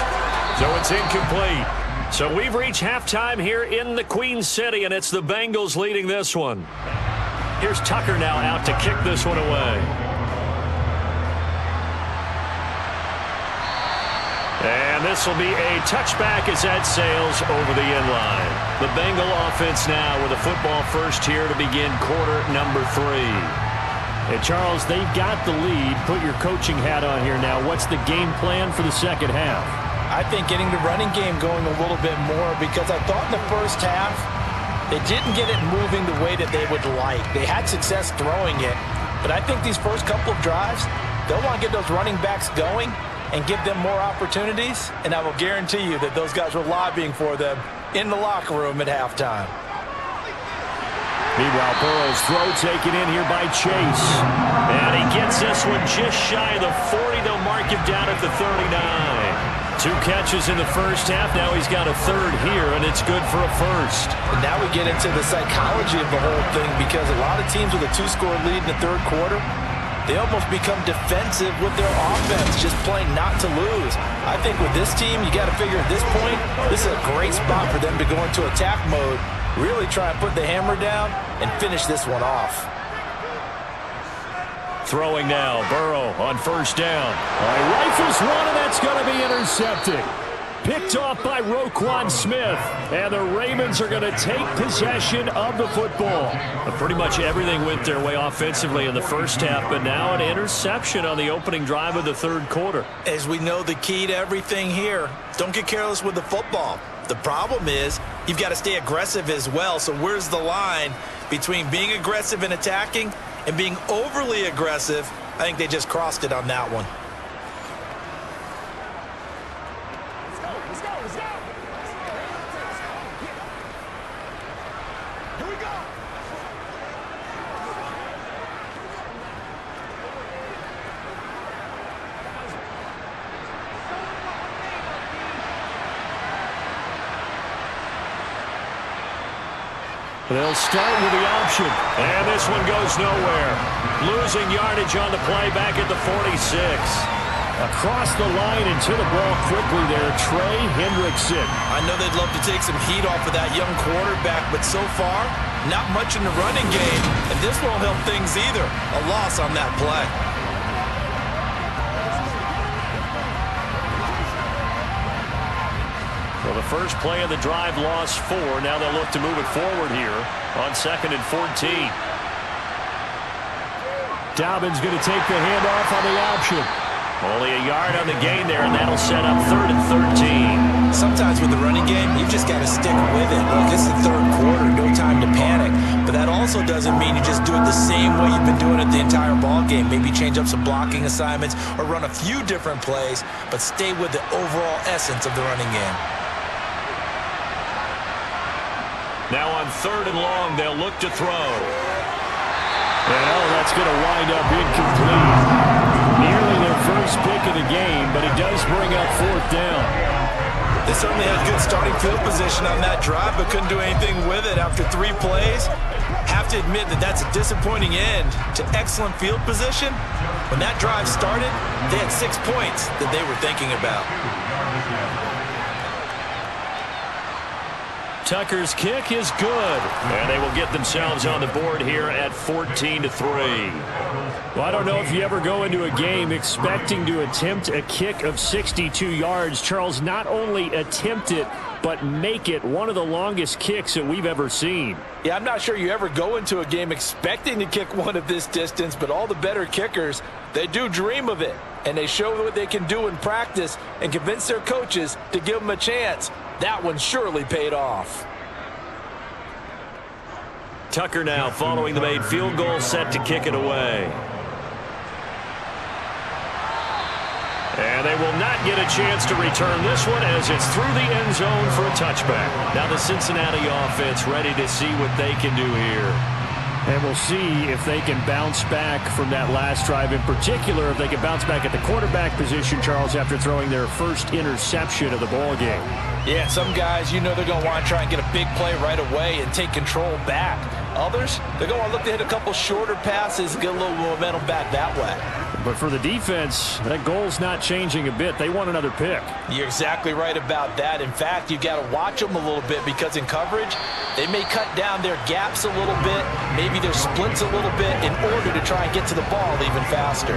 So it's incomplete. So we've reached halftime here in the Queen City, and it's the Bengals leading this one. Here's Tucker now out to kick this one away. And this will be a touchback as that sails over the end line. The Bengal offense now with a football first here to begin quarter number 3. And Charles, they've got the lead. Put your coaching hat on here now. What's the game plan for the second half? I think getting the running game going a little bit more because I thought in the first half they didn't get it moving the way that they would like. They had success throwing it, but I think these first couple of drives, they'll want to get those running backs going and give them more opportunities, and I will guarantee you that those guys were lobbying for them in the locker room at halftime. Meanwhile, Burrow's throw taken in here by Chase. And he gets this one just shy of the 40. They'll mark him down at the 39. 2 catches in the first half. Now he's got a third here, and it's good for a first. And now we get into the psychology of the whole thing, because a lot of teams with a 2-score lead in the third quarter, they almost become defensive with their offense, just playing not to lose. I think with this team, you got to figure at this point, this is a great spot for them to go into attack mode, really try and put the hammer down and finish this one off. Throwing now, Burrow on first down. Rifles one, and that's going to be intercepted. Picked off by Roquan Smith, and the Ravens are going to take possession of the football. Pretty much everything went their way offensively in the first half, but now an interception on the opening drive of the third quarter. As we know, the key to everything here, don't get careless with the football. The problem is you've got to stay aggressive as well, so where's the line between being aggressive and attacking and being overly aggressive? I think they just crossed it on that one. They'll start with the option, and this one goes nowhere. Losing yardage on the play back at the 46. Across the line and to the ball quickly there, Trey Hendrickson. I know they'd love to take some heat off of that young quarterback, but so far, not much in the running game, and this won't help things either. A loss on that play. Well, the first play of the drive lost 4. Now they'll look to move it forward here on 2nd and 14. Dobbins going to take the handoff on the option. Only a yard on the gain there, and that'll set up 3rd and 13. Sometimes with the running game, you just got to stick with it. Look, this is the third quarter, no time to panic. But that also doesn't mean you just do it the same way you've been doing it the entire ball game. Maybe change up some blocking assignments or run a few different plays, but stay with the overall essence of the running game. Now on 3rd and long, they'll look to throw. Well, that's going to wind up incomplete. Nearly their first pick of the game, but it does bring up 4th down. They certainly had good starting field position on that drive, but couldn't do anything with it after 3 plays. Have to admit that that's a disappointing end to excellent field position. When that drive started, they had 6 points that they were thinking about. Tucker's kick is good, and they will get themselves on the board here at 14-3. Well, I don't know if you ever go into a game expecting to attempt a kick of 62 yards. Charles, not only attempt it, but make it one of the longest kicks that we've ever seen. Yeah, I'm not sure you ever go into a game expecting to kick one of this distance, but all the better kickers, they do dream of it, and they show what they can do in practice and convince their coaches to give them a chance. That one surely paid off. Tucker now following the made field goal, set to kick it away. And they will not get a chance to return this one as it's through the end zone for a touchback. Now the Cincinnati offense ready to see what they can do here. And we'll see if they can bounce back from that last drive. In particular, if they can bounce back at the quarterback position, Charles, after throwing their first interception of the ball game. Yeah, some guys, you know they're going to want to try and get a big play right away and take control back. Others, they're going to want to look to hit a couple shorter passes and get a little momentum back that way. But for the defense, that goal's not changing a bit. They want another pick. You're exactly right about that. In fact, you've got to watch them a little bit because in coverage, they may cut down their gaps a little bit, maybe their splits a little bit in order to try and get to the ball even faster.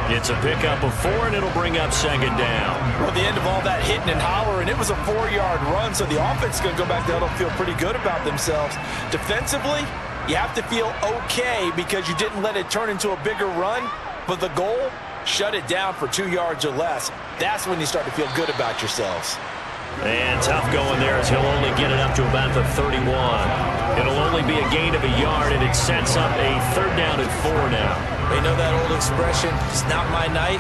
It's a pickup of 4, and it'll bring up 2nd down. Well, the end of all that hitting and hollering, it was a 4-yard run, so the offense is going to go back there and feel pretty good about themselves. Defensively, you have to feel okay because you didn't let it turn into a bigger run, but the goal, shut it down for 2 yards or less. That's when you start to feel good about yourselves. And tough going there as he'll only get it up to about the 31. It'll only be a gain of a yard, and it sets up a 3rd down and 4 now. You know that old expression, it's not my night?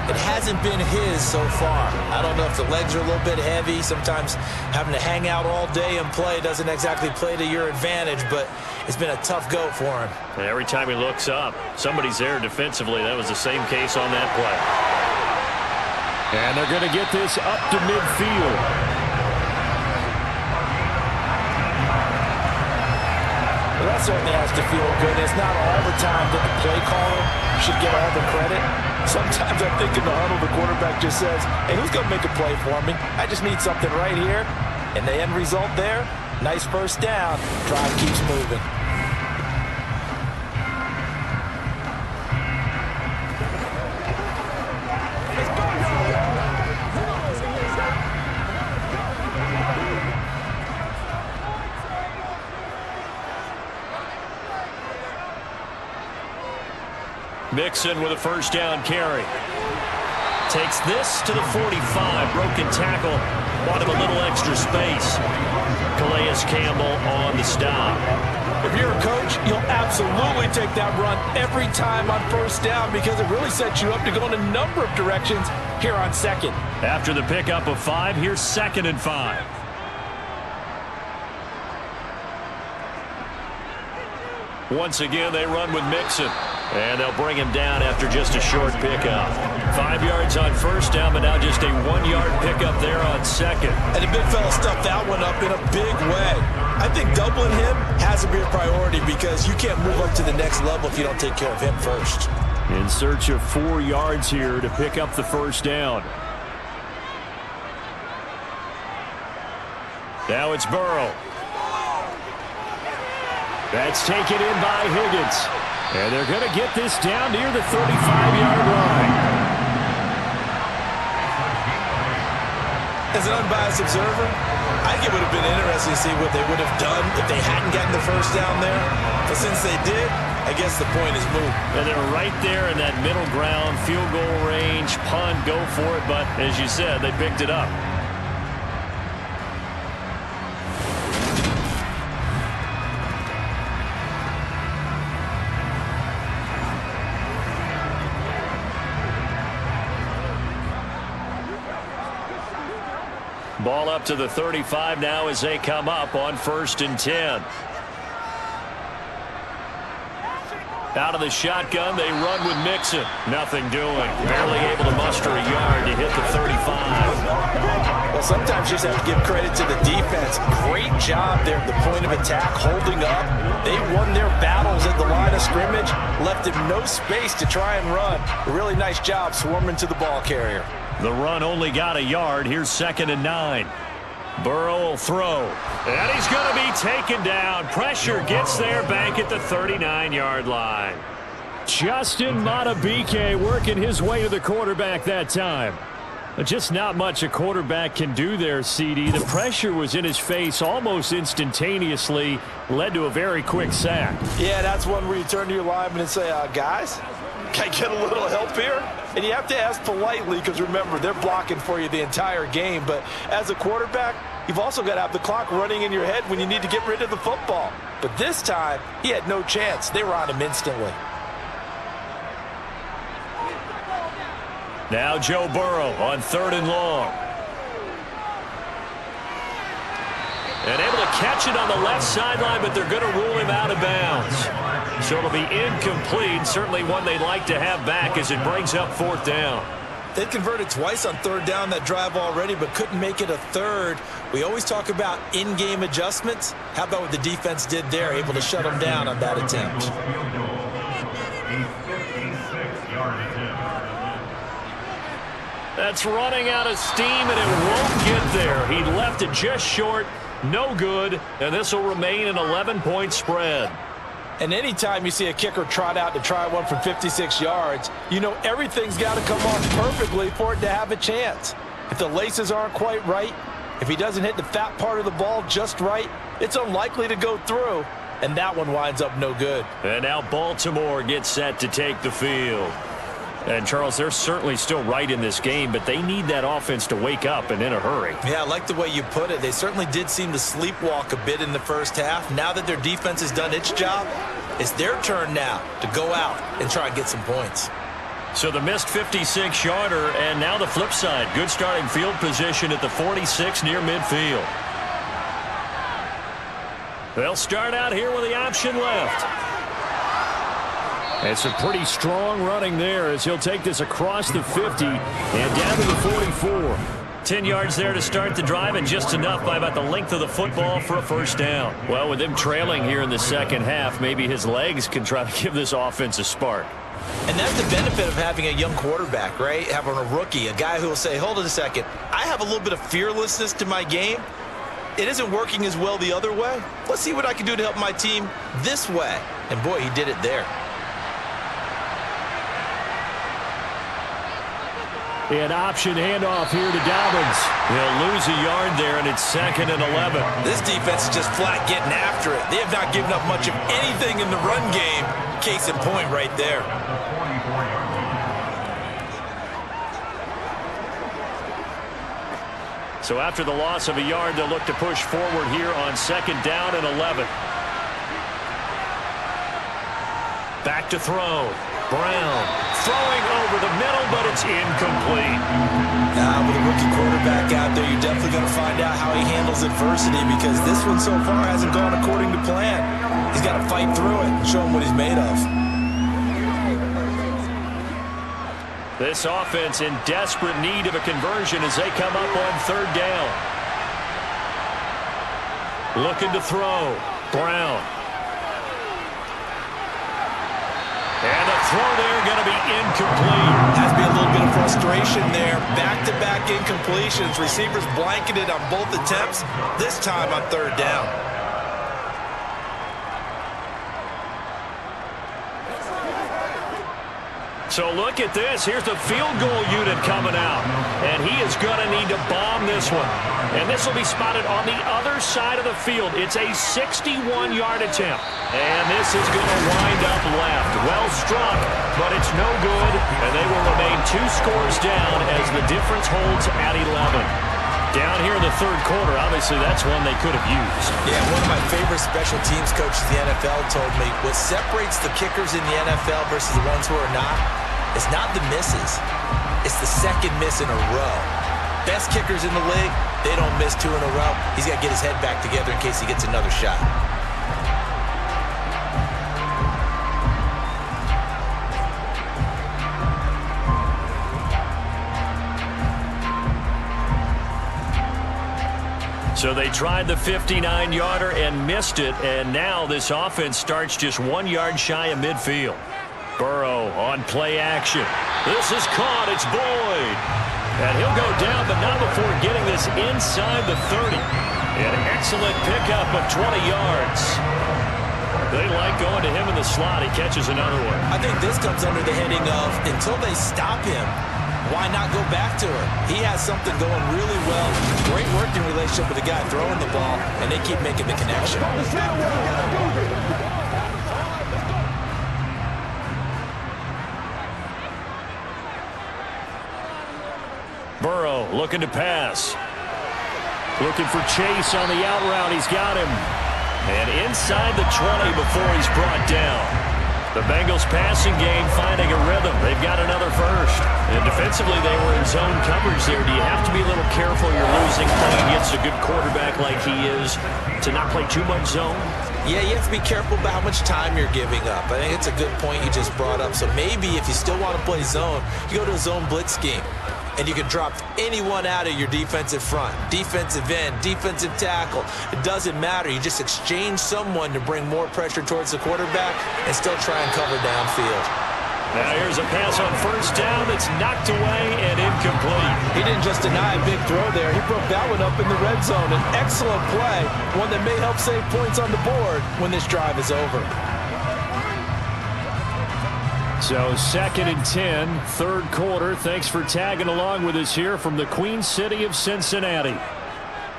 It hasn't been his so far. I don't know if the legs are a little bit heavy. Sometimes having to hang out all day and play doesn't exactly play to your advantage, but it's been a tough go for him. And every time he looks up, somebody's there defensively. That was the same case on that play. And they're going to get this up to midfield. Well, that certainly has to feel good. It's not all the time that the play caller should get all the credit. Sometimes I think in the huddle, the quarterback just says, hey, who's going to make a play for me? I just need something right here. And the end result there, nice first down. Drive keeps moving. Mixon with a first down carry. Takes this to the 45. Broken tackle. Bought him a little extra space. Calais Campbell on the stop. If you're a coach, you'll absolutely take that run every time on first down because it really sets you up to go in a number of directions here on second. After the pickup of 5, here's 2nd and 5. Once again, they run with Mixon. And they'll bring him down after just a short pickup. 5 yards on first down, but now just a 1-yard pickup there on second. And the big fella stuffed that one up in a big way. I think doubling him has to be a priority because you can't move up to the next level if you don't take care of him first. In search of 4 yards here to pick up the first down. Now it's Burrow. That's taken in by Higgins. And they're going to get this down near the 35-yard line. As an unbiased observer, I think it would have been interesting to see what they would have done if they hadn't gotten the first down there. But since they did, I guess the point is moot. And they're right there in that middle ground, field goal range, punt, go for it. But as you said, they picked it up. Ball up to the 35 now as they come up on 1st and 10. Out of the shotgun, they run with Mixon. Nothing doing. Barely able to muster a yard to hit the 35. Well, sometimes you just have to give credit to the defense. Great job there at the point of attack, holding up. They won their battles at the line of scrimmage, left him no space to try and run. A really nice job swarming to the ball carrier. The run only got a yard. Here's 2nd and 9. Burrow will throw. And he's going to be taken down. Pressure gets there back at the 39-yard line. Justin Madubuike working his way to the quarterback that time. Just not much a quarterback can do there, CD. The pressure was in his face almost instantaneously. Led to a very quick sack. Yeah, that's one where you turn to your lineman and say, guys, can I get a little help here? And you have to ask politely because, remember, they're blocking for you the entire game. But as a quarterback, you've also got to have the clock running in your head when you need to get rid of the football. But this time, he had no chance. They were on him instantly. Now Joe Burrow on 3rd and long. And able to catch it on the left sideline, but they're going to rule him out of bounds. So it'll be incomplete. Certainly one they'd like to have back as it brings up 4th down. They converted twice on 3rd down that drive already, but couldn't make it a 3rd. We always talk about in-game adjustments. How about what the defense did there, able to shut them down on that attempt? That's running out of steam, and it won't get there. He left it just short. No good, and this will remain an 11-point spread. And anytime you see a kicker trot out to try one from 56 yards, you know everything's got to come off perfectly for it to have a chance. If the laces aren't quite right, if he doesn't hit the fat part of the ball just right, it's unlikely to go through, and that one winds up no good. And now Baltimore gets set to take the field. And, Charles, they're certainly still right in this game, but they need that offense to wake up and in a hurry. Yeah, I like the way you put it. They certainly did seem to sleepwalk a bit in the first half. Now that their defense has done its job, it's their turn now to go out and try and get some points. So the missed 56-yarder, and now the flip side. Good starting field position at the 46 near midfield. They'll start out here with the option left. And some pretty strong running there as he'll take this across the 50 and down to the 44. 10 yards there to start the drive, and just enough by about the length of the football for a first down. Well, with him trailing here in the second half, maybe his legs can try to give this offense a spark. And that's the benefit of having a young quarterback, right? Having a rookie, a guy who will say, hold on a second, I have a little bit of fearlessness to my game. It isn't working as well the other way. Let's see what I can do to help my team this way. And boy, he did it there. An option handoff here to Dobbins. He'll lose a yard there, and it's 2nd and 11. This defense is just flat getting after it. They have not given up much of anything in the run game. Case in point right there. So after the loss of a yard, they'll look to push forward here on 2nd down and 11. Back to throw. Brown throwing over the middle, but it's incomplete. With a rookie quarterback out there, you're definitely going to find out how he handles adversity, because this one so far hasn't gone according to plan. He's got to fight through it and show him what he's made of. This offense in desperate need of a conversion as they come up on 3rd down. Looking to throw. Brown. And the throw there going to be incomplete. Has to be a little bit of frustration there. Back-to-back incompletions. Receivers blanketed on both attempts. This time on 3rd down. So look at this. Here's the field goal unit coming out. And he is going to need to bomb this one. And this will be spotted on the other side of the field. It's a 61-yard attempt. And this is going to wind up left. Well struck, but it's no good. And they will remain 2 scores down as the difference holds at 11. Down here in the 3rd quarter, obviously that's one they could have used. Yeah, one of my favorite special teams coaches in the NFL told me what separates the kickers in the NFL versus the ones who are not is not the misses. It's the 2nd miss in a row. Best kickers in the league, they don't miss 2 in a row. He's got to get his head back together in case he gets another shot. So they tried the 59-yarder and missed it, and now this offense starts just 1 yard shy of midfield. Burrow on play action. This is caught. It's Boyd. And he'll go down, but not before getting this inside the 30. An excellent pickup of 20 yards. They like going to him in the slot. He catches another one. I think this comes under the heading of, until they stop him, why not go back to him? He has something going really well. Great working relationship with the guy throwing the ball, and they keep making the connection. Burrow looking to pass. Looking for Chase on the out route. He's got him. And inside the 20 before he's brought down. The Bengals passing game finding a rhythm. They've got another first. And defensively, they were in zone coverage there. Do you have to be a little careful you're losing playing against a good quarterback like he is to not play too much zone? Yeah, you have to be careful about how much time you're giving up. I think it's a good point you just brought up. So maybe if you still want to play zone, you go to a zone blitz scheme. And you can drop anyone out of your defensive front, defensive end, defensive tackle. It doesn't matter. You just exchange someone to bring more pressure towards the quarterback and still try and cover downfield. Now here's a pass on 1st down that's knocked away and incomplete. He didn't just deny a big throw there. He broke that one up in the red zone. An excellent play, one that may help save points on the board when this drive is over. So 2nd and 10, 3rd quarter. Thanks for tagging along with us here from the Queen City of Cincinnati.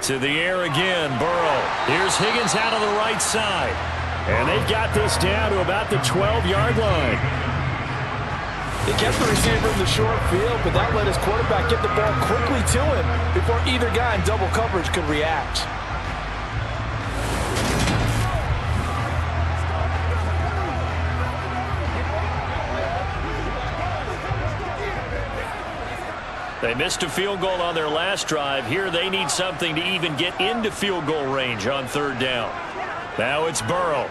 To the air again, Burrow. Here's Higgins out on the right side. And they've got this down to about the 12-yard line. He kept the receiver in the short field, but that let his quarterback get the ball quickly to him before either guy in double coverage could react. They missed a field goal on their last drive. Here they need something to even get into field goal range on 3rd down. Now it's Burrow.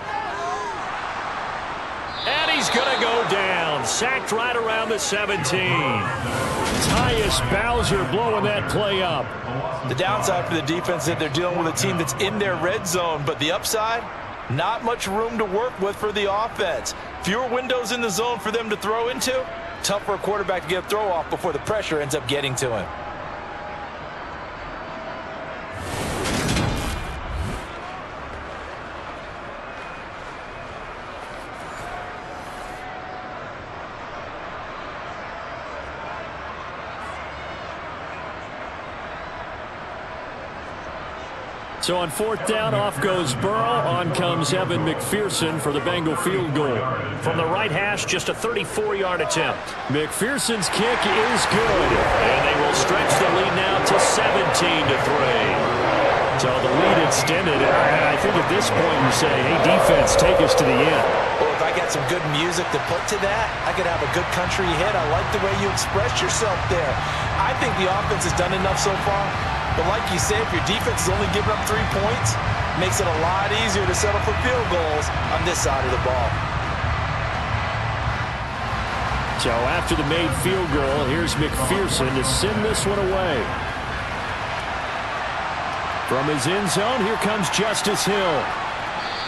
And he's going to go down. Sacked right around the 17. Tyus Bowser blowing that play up. The downside for the defense is that they're dealing with a team that's in their red zone, but the upside, not much room to work with for the offense. Fewer windows in the zone for them to throw into. Tough for a quarterback to get a throw off before the pressure ends up getting to him. So on fourth down, off goes Burrow. On comes Evan McPherson for the Bengal field goal. From the right hash, just a 34-yard attempt. McPherson's kick is good. And they will stretch the lead now to 17-3. So the lead extended. I think at this point you say, hey, defense, take us to the end. Well, if I got some good music to put to that, I could have a good country hit. I like the way you express yourself there. I think the offense has done enough so far. But like you say, if your defense is only giving up 3 points, it makes it a lot easier to settle for field goals on this side of the ball. So after the made field goal, here's McPherson to send this one away. From his end zone, here comes Justice Hill.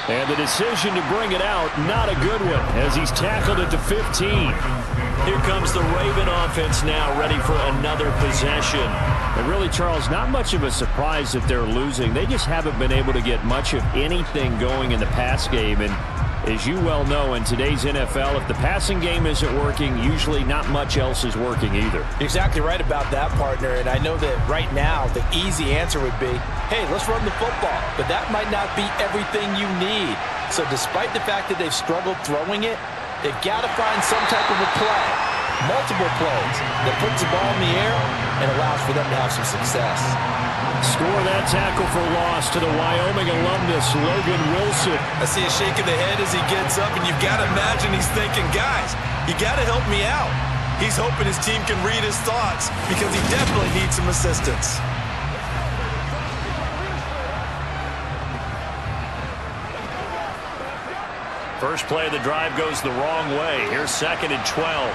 And the decision to bring it out, not a good one, as he's tackled at the 15. Here comes the Raven offense now, ready for another possession. And really, Charles, not much of a surprise that they're losing. They just haven't been able to get much of anything going in the pass game. And as you well know, in today's NFL, if the passing game isn't working, usually not much else is working either. You're exactly right about that, partner. And I know that right now, the easy answer would be, hey, let's run the football. But that might not be everything you need. So despite the fact that they've struggled throwing it, they've got to find some type of a play, multiple plays, that puts the ball in the air and allows for them to have some success. Score that tackle for loss to the Wyoming alumnus, Logan Wilson. I see a shake of the head as he gets up, and you've got to imagine he's thinking, guys, you got to help me out. He's hoping his team can read his thoughts because he definitely needs some assistance. First play of the drive goes the wrong way. Here's 2nd and 12.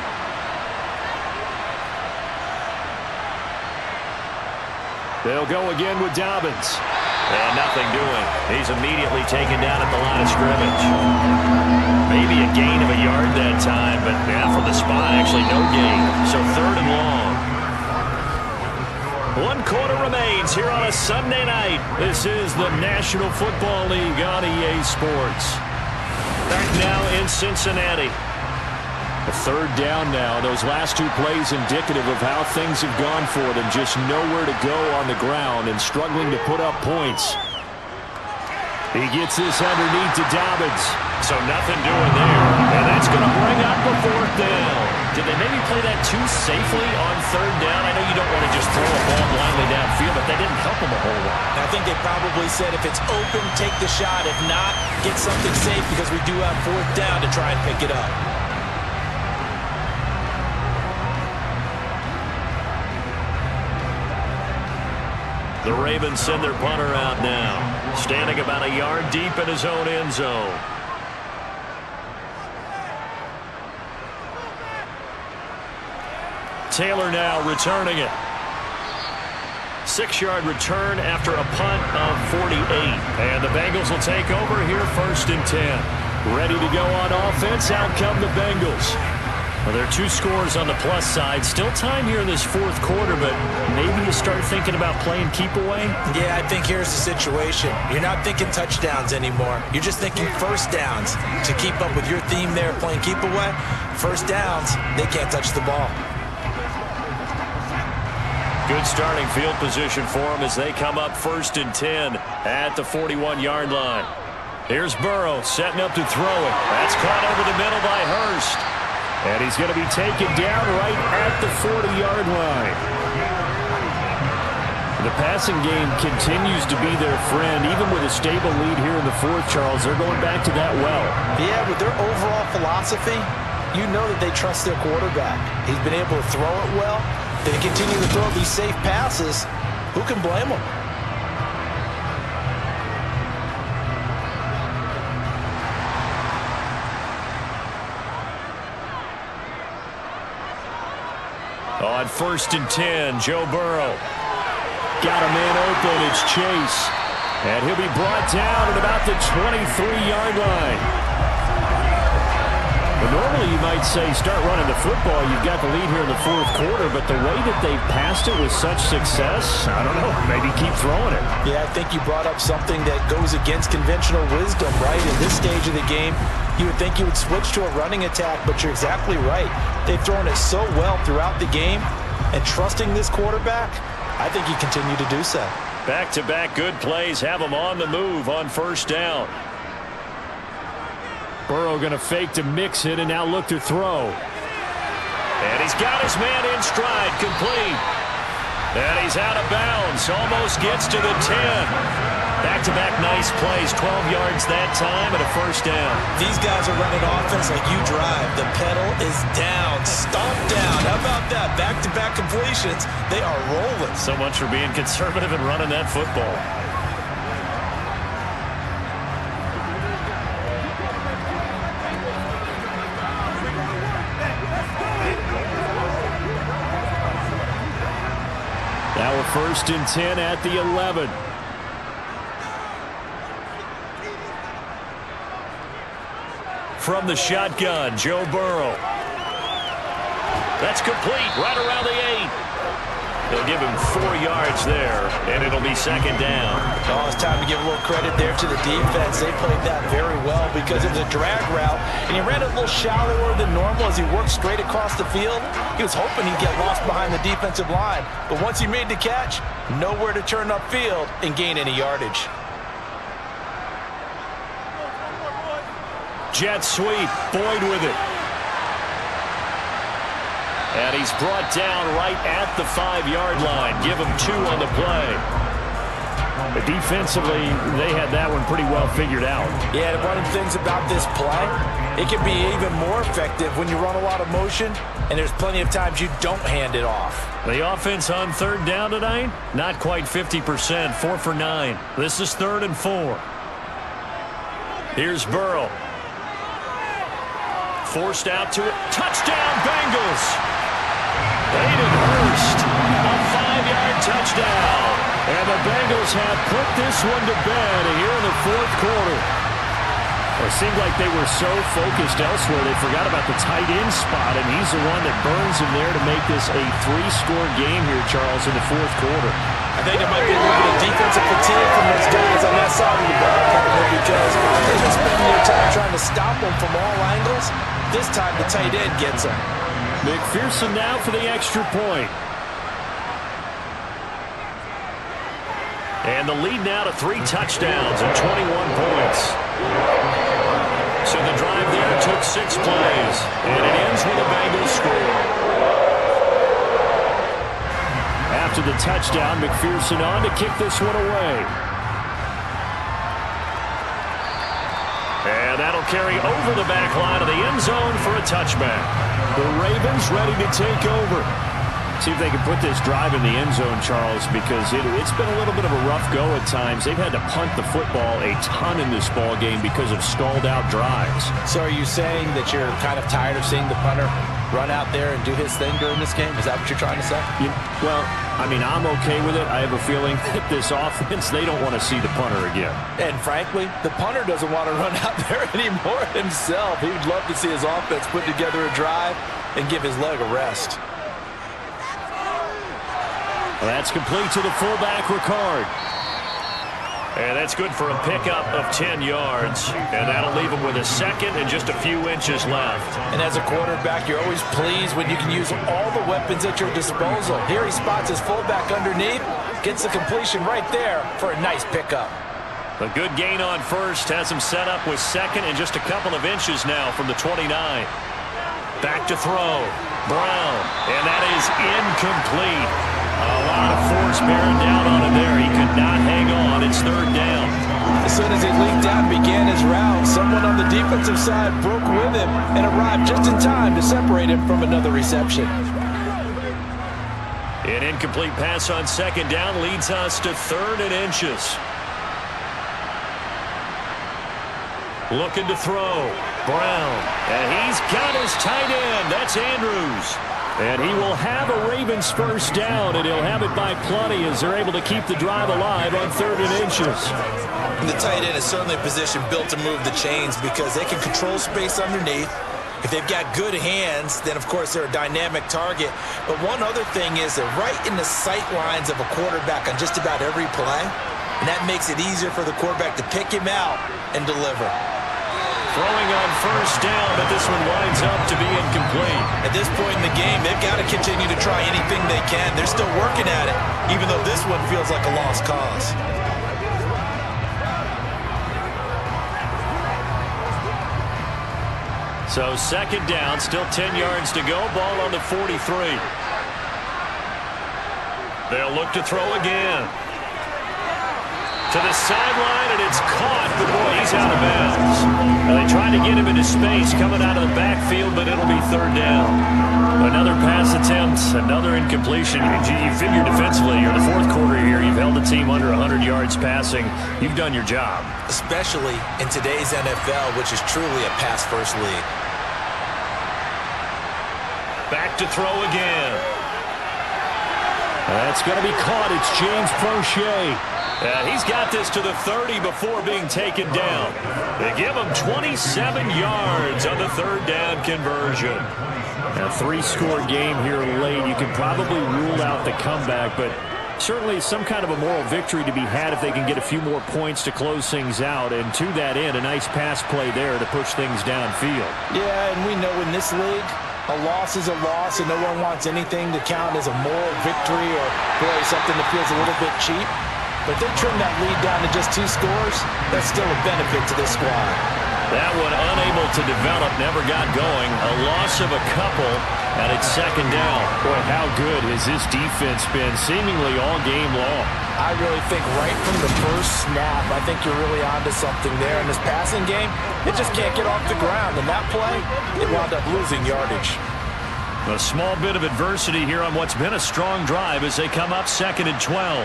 They'll go again with Dobbins. And nothing doing. He's immediately taken down at the line of scrimmage. Maybe a gain of a yard that time, but from the spot, actually no gain. So 3rd and long. 1 quarter remains here on a Sunday night. This is the National Football League on EA Sports. Back now in Cincinnati. A 3rd down now. Those last 2 plays indicative of how things have gone for them. Just nowhere to go on the ground and struggling to put up points. He gets this underneath to Dobbins. So nothing doing there. And that's going to bring up the 4th down. Did they maybe play that too safely on 3rd down? I know you don't want to just throw a ball blindly downfield, but that didn't help them a whole lot. I think they probably said if it's open, take the shot. If not, get something safe because we do have 4th down to try and pick it up. The Ravens send their punter out now. Standing about a yard deep in his own end zone. Taylor now returning it. 6-yard return after a punt of 48. And the Bengals will take over here 1st and 10. Ready to go on offense. Out come the Bengals. Well, there are 2 scores on the plus side. Still time here in this 4th quarter, but maybe you start thinking about playing keep away? Yeah, I think here's the situation. You're not thinking touchdowns anymore. You're just thinking 1st downs. To keep up with your theme there, playing keep away, 1st downs, they can't touch the ball. Good starting field position for them as they come up 1st and 10 at the 41-yard line. Here's Burrow setting up to throw it. That's caught over the middle by Hurst. And he's going to be taken down right at the 40-yard line. The passing game continues to be their friend. Even with a stable lead here in the 4th, Charles, they're going back to that well. Yeah, with their overall philosophy, you know that they trust their quarterback. He's been able to throw it well. They continue to throw these safe passes. Who can blame them? On 1st and 10, Joe Burrow. Got a man open. It's Chase. And he'll be brought down at about the 23-yard line. Well, normally you might say start running the football. You've got the lead here in the 4th quarter, but the way that they've passed it with such success, I don't know, maybe keep throwing it. Yeah, I think you brought up something that goes against conventional wisdom, right? In this stage of the game, you would think you would switch to a running attack, but you're exactly right. They've thrown it so well throughout the game, and trusting this quarterback, I think you continue to do so. Back-to-back good plays have them on the move on 1st down. Burrow going to fake to mix it and now look to throw. And he's got his man in stride, complete. And he's out of bounds, almost gets to the 10. Back-to-back nice plays, 12 yards that time and a 1st down. These guys are running offense like you drive. The pedal is down, stomp down. How about that? Back-to-back completions. They are rolling. So much for being conservative and running that football. Now a 1st and 10 at the 11. From the shotgun, Joe Burrow. That's complete, right around the 8. They'll give him 4 yards there, and it'll be 2nd down. Oh, it's time to give a little credit there to the defense. They played that very well because it was a drag route, and he ran it a little shallower than normal as he worked straight across the field. He was hoping he'd get lost behind the defensive line, but once he made the catch, nowhere to turn upfield and gain any yardage. Jet sweep, Boyd with it. And he's brought down right at the 5-yard line. Give him 2 on the play. But defensively, they had that one pretty well figured out. Yeah, one of the things about this play, it can be even more effective when you run a lot of motion, and there's plenty of times you don't hand it off. The offense on 3rd down tonight, not quite 50%, 4 for 9. This is 3rd and 4. Here's Burrow. Forced out to it. Touchdown, Bengals! Hayden Hurst, a 5-yard touchdown. And the Bengals have put this one to bed here in the 4th quarter. Well, it seemed like they were so focused elsewhere, they forgot about the tight end spot, and he's the one that burns him there to make this a 3-score game here, Charles, in the 4th quarter. I think it might be a little bit of defensive fatigue from those guys on that side of the ball, because they've been spending their time trying to stop them from all angles. This time the tight end gets him. McPherson now for the extra point. And the lead now to 3 touchdowns and 21 points. So the drive there took 6 plays, and it ends with a Bengals score. After the touchdown, McPherson on to kick this one away. And that'll carry over the back line of the end zone for a touchback. The Ravens ready to take over. See if they can put this drive in the end zone, Charles, because it's been a little bit of a rough go at times. They've had to punt the football a ton in this ball game because of stalled-out drives. So are you saying that you're kind of tired of seeing the punter run out there and do his thing during this game? Is that what you're trying to say? Well, I mean, I'm okay with it. I have a feeling that this offense, they don't want to see the punter again. And frankly, the punter doesn't want to run out there anymore himself. He would love to see his offense put together a drive and give his leg a rest. Well, that's complete to the fullback, Ricard. And that's good for a pickup of 10 yards. And that'll leave him with a 2nd and just a few inches left. And as a quarterback, you're always pleased when you can use all the weapons at your disposal. Here he spots his fullback underneath, gets the completion right there for a nice pickup. A good gain on 1st has him set up with 2nd and just a couple of inches now from the 29. Back to throw. Brown. And that is incomplete. A lot of force bearing down on him there. He could not hang on. It's 3rd down. As soon as he leaped out and began his route, someone on the defensive side broke with him and arrived just in time to separate him from another reception. An incomplete pass on 2nd down leads us to 3rd and inches. Looking to throw. Brown. And he's got his tight end. That's Andrews. And he will have a Ravens first down, and he'll have it by plenty as they're able to keep the drive alive on 3rd and inches. The tight end is certainly a position built to move the chains because they can control space underneath. If they've got good hands, then, of course, they're a dynamic target. But one other thing is they're right in the sight lines of a quarterback on just about every play, and that makes it easier for the quarterback to pick him out and deliver. Throwing on first down, but this one winds up to be incomplete. At this point in the game, they've got to continue to try anything they can. They're still working at it, even though this one feels like a lost cause. So 2nd down, still 10 yards to go. Ball on the 43. They'll look to throw again. To the sideline, and it's caught, but boy, he's out of bounds. And they tried to get him into space coming out of the backfield, but it'll be 3rd down. Another pass attempt, another incompletion. You figure defensively, you're in the 4th quarter here. You've held the team under 100 yards passing. You've done your job. Especially in today's NFL, which is truly a pass-first league. Back to throw again. That's going to be caught. It's James Prochet. He's got this to the 30 before being taken down. They give him 27 yards on the 3rd down conversion. A 3-score game here late. You can probably rule out the comeback, but certainly some kind of a moral victory to be had if they can get a few more points to close things out. And to that end, a nice pass play there to push things downfield. Yeah, and we know in this league, a loss is a loss, and no one wants anything to count as a moral victory or, boy, something that feels a little bit cheap. But they trim that lead down to just 2 scores. That's still a benefit to this squad. That one unable to develop, never got going. A loss of a couple, and it's 2nd down. Boy, how good has this defense been seemingly all game long? I really think right from the first snap, I think you're really onto something there. In this passing game, it just can't get off the ground. And that play, it wound up losing yardage. A small bit of adversity here on what's been a strong drive as they come up 2nd and 12.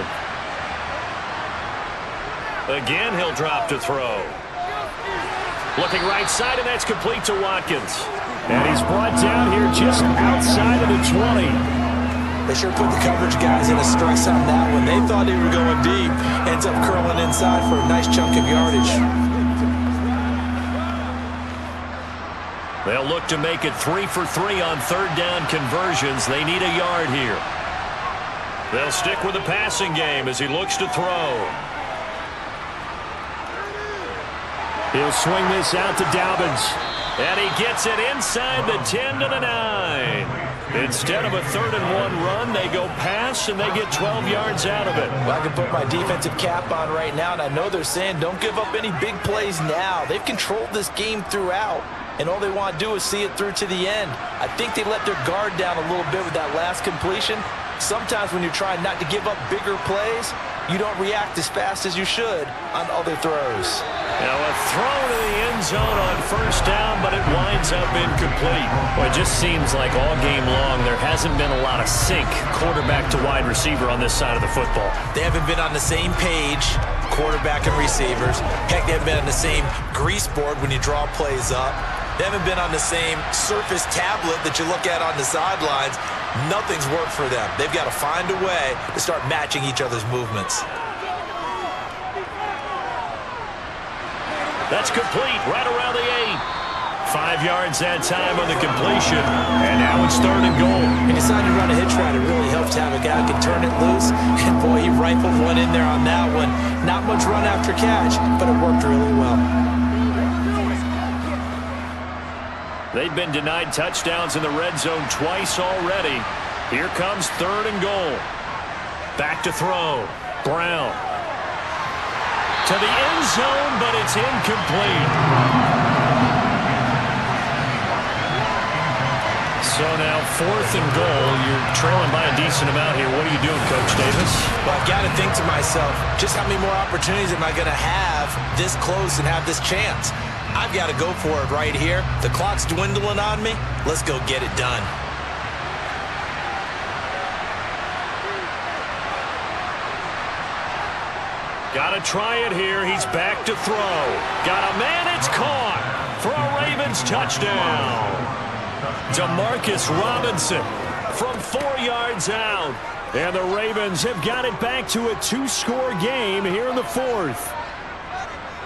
Again, he'll drop to throw. Looking right side, and that's complete to Watkins. And he's brought down here just outside of the 20. They sure put the coverage guys in a stress on that one. They thought they were going deep. Ends up curling inside for a nice chunk of yardage. They'll look to make it 3 for 3 on 3rd down conversions. They need a yard here. They'll stick with the passing game as he looks to throw. He'll swing this out to Dobbins. And he gets it inside the 10 to the 9. Instead of a 3rd and 1 run, they go pass, and they get 12 yards out of it. Well, I can put my defensive cap on right now, and I know they're saying don't give up any big plays now. They've controlled this game throughout, and all they want to do is see it through to the end. I think they let their guard down a little bit with that last completion. Sometimes when you're trying not to give up bigger plays, you don't react as fast as you should on other throws. Now a throw to the end zone on 1st down, but it winds up incomplete. Well, it just seems like all game long there hasn't been a lot of sync quarterback to wide receiver on this side of the football. They haven't been on the same page, quarterback and receivers. Heck, they haven't been on the same grease board when you draw plays up. They haven't been on the same surface tablet that you look at on the sidelines. Nothing's worked for them. They've got to find a way to start matching each other's movements. That's complete right around the 8. 5 yards that time on the completion. And now it's 3rd and goal. He decided to run a hitch route. It really helps to have a guy who can turn it loose. And boy, he rifled one in there on that one. Not much run after catch, but it worked really well. They've been denied touchdowns in the red zone twice already. Here comes 3rd and goal. Back to throw. Brown. To the end zone, but it's incomplete. So now 4th and goal. You're trailing by a decent amount here. What are you doing, Coach Davis? Well, I've got to think to myself, just how many more opportunities am I going to have this close and have this chance? I've got to go for it right here. The clock's dwindling on me. Let's go get it done. Got to try it here. He's back to throw. Got a man. It's caught for a Ravens touchdown. Demarcus Robinson from 4 yards out. And the Ravens have got it back to a 2-score game here in the fourth.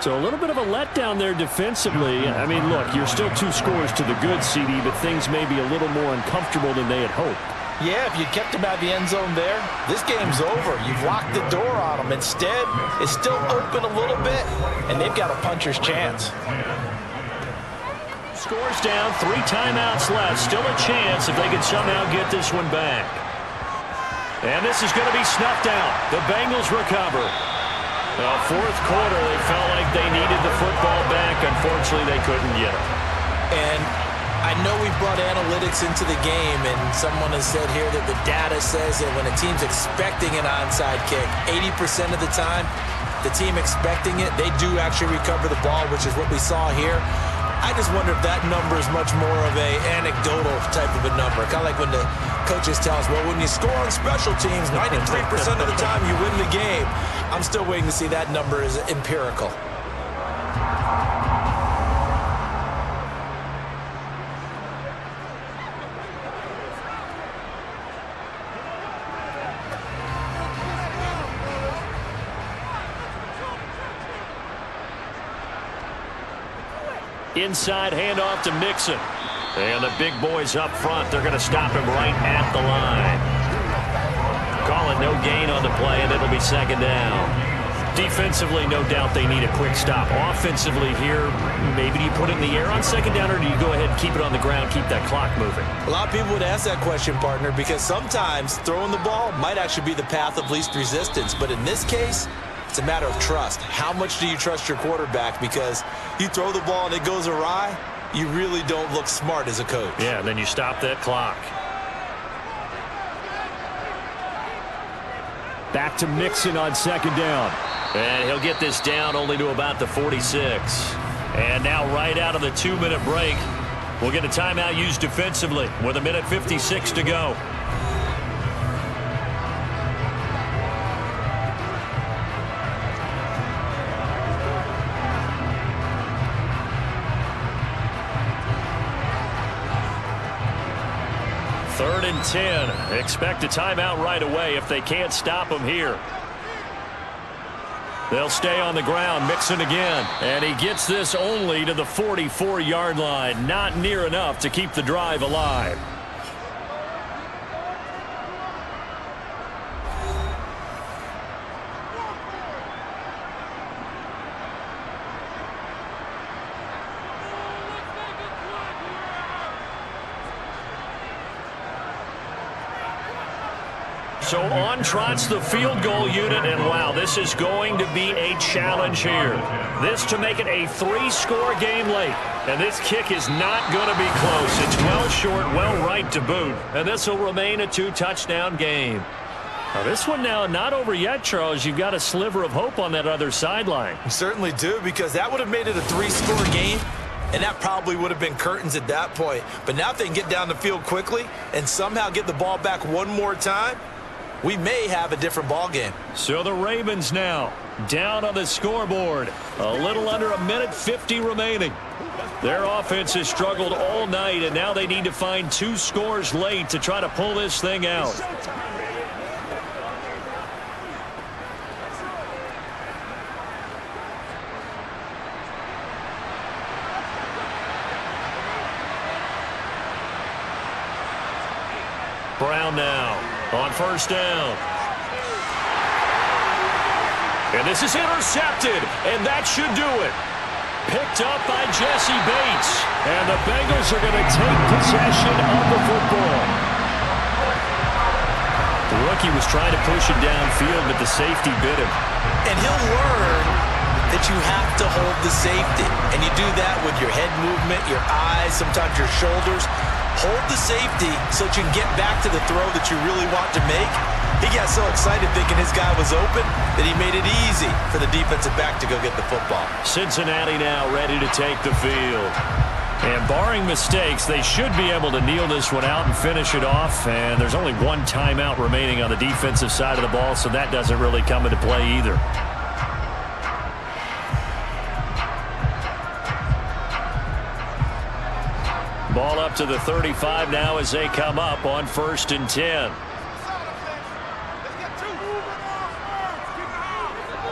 So a little bit of a letdown there defensively. I mean, look, you're still 2 scores to the good, CD, but things may be a little more uncomfortable than they had hoped. Yeah, if you kept him out of the end zone there, this game's over. You've locked the door on him. Instead, it's still open a little bit, and they've got a puncher's chance. Scores down, 3 timeouts left. Still a chance if they can somehow get this one back. And this is going to be snuffed out. The Bengals recover. Fourth quarter, they felt like they needed the football back. Unfortunately, they couldn't get it. And I know we've brought analytics into the game, and someone has said here that the data says that when a team's expecting an onside kick, 80% of the time, the team expecting it, they do actually recover the ball, which is what we saw here. I just wonder if that number is much more of a anecdotal type of a number. Kind of like when the coaches tell us, well, when you score on special teams, 93% of the time you win the game. I'm still waiting to see that number is empirical. Inside handoff to Mixon. And the big boys up front, they're going to stop him right at the line. Call it no gain on the play, and it'll be second down. Defensively, no doubt they need a quick stop. Offensively here, maybe do you put it in the air on second down, or do you go ahead and keep it on the ground, keep that clock moving? A lot of people would ask that question, partner, because sometimes throwing the ball might actually be the path of least resistance. But in this case, it's a matter of trust. How much do you trust your quarterback? Because you throw the ball and it goes awry, you really don't look smart as a coach. Yeah, and then you stop that clock. Back to Mixon on second down. And he'll get this down only to about the 46. And now right out of the 2-minute break, we'll get a timeout used defensively with 1:56 to go. Third and 10. Expect a timeout right away if they can't stop them here. They'll stay on the ground. Mixon again. And he gets this only to the 44-yard line. Not near enough to keep the drive alive. So on trots the field goal unit, and wow, this is going to be a challenge here. This to make it a 3-score game late. And this kick is not going to be close. It's well short, well right to boot. And this will remain a 2-touchdown game. Now this one now not over yet, Charles. You've got a sliver of hope on that other sideline. You certainly do, because that would have made it a 3-score game. And that probably would have been curtains at that point. But now if they can get down the field quickly and somehow get the ball back one more time, we may have a different ball game. So the Ravens now down on the scoreboard. A little under 1:50 remaining. Their offense has struggled all night, and now they need to find 2 scores late to try to pull this thing out. Brown now on first down. And this is intercepted, and that should do it. Picked up by Jesse Bates. And the Bengals are going to take possession of the football. The rookie was trying to push it downfield, but the safety bit him. And he'll learn that you have to hold the safety. And you do that with your head movement, your eyes, sometimes your shoulders. Hold the safety so that you can get back to the throw that you really want to make. He got so excited thinking his guy was open that he made it easy for the defensive back to go get the football. Cincinnati now ready to take the field. And barring mistakes, they should be able to kneel this one out and finish it off. And there's only 1 timeout remaining on the defensive side of the ball, so that doesn't really come into play either. Ball up up to the 35 now as they come up on 1st and 10.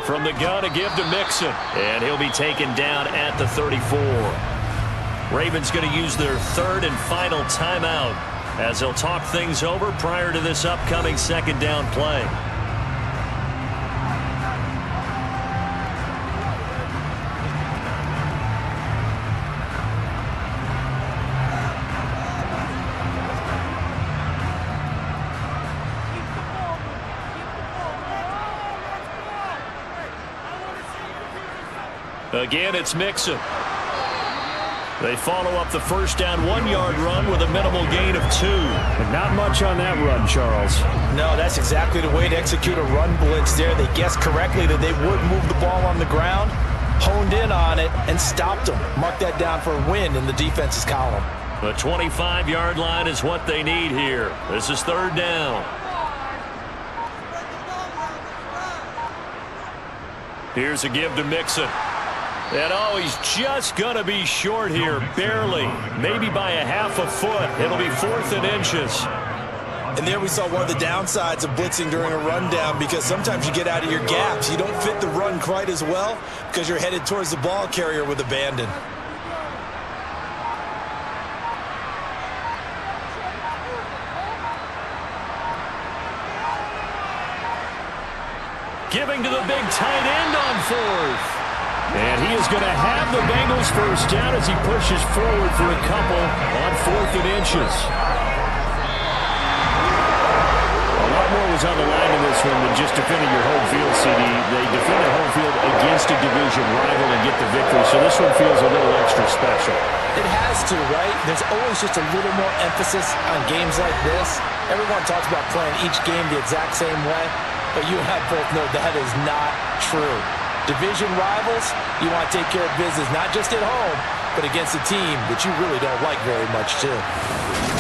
From the gun, a give to Mixon. And he'll be taken down at the 34. Ravens going to use their 3rd and final timeout as they'll talk things over prior to this upcoming 2nd down play. Again, it's Mixon. They follow up the 1st down 1-yard run with a minimal gain of 2. And not much on that run, Charles. No, that's exactly the way to execute a run blitz there. They guessed correctly that they would move the ball on the ground, honed in on it, and stopped them. Mark that down for a win in the defense's column. The 25-yard line is what they need here. This is 3rd down. Here's a give to Mixon. And he's just going to be short here, barely, maybe by a half a foot. It'll be 4th and inches. And there we saw one of the downsides of blitzing during a rundown, because sometimes you get out of your gaps. You don't fit the run quite as well because you're headed towards the ball carrier with abandon. Giving to the big tight end on 4th. And he is going to have the Bengals 1st down as he pushes forward for a couple on 4th and inches. A lot more was on the line in this one than just defending your home field, CD. They defended home field against a division rival and get the victory, so this one feels a little extra special. It has to, right? There's always just a little more emphasis on games like this. Everyone talks about playing each game the exact same way, but you and I both know that is not true. Division rivals, you want to take care of business, not just at home, but against a team that you really don't like very much, too.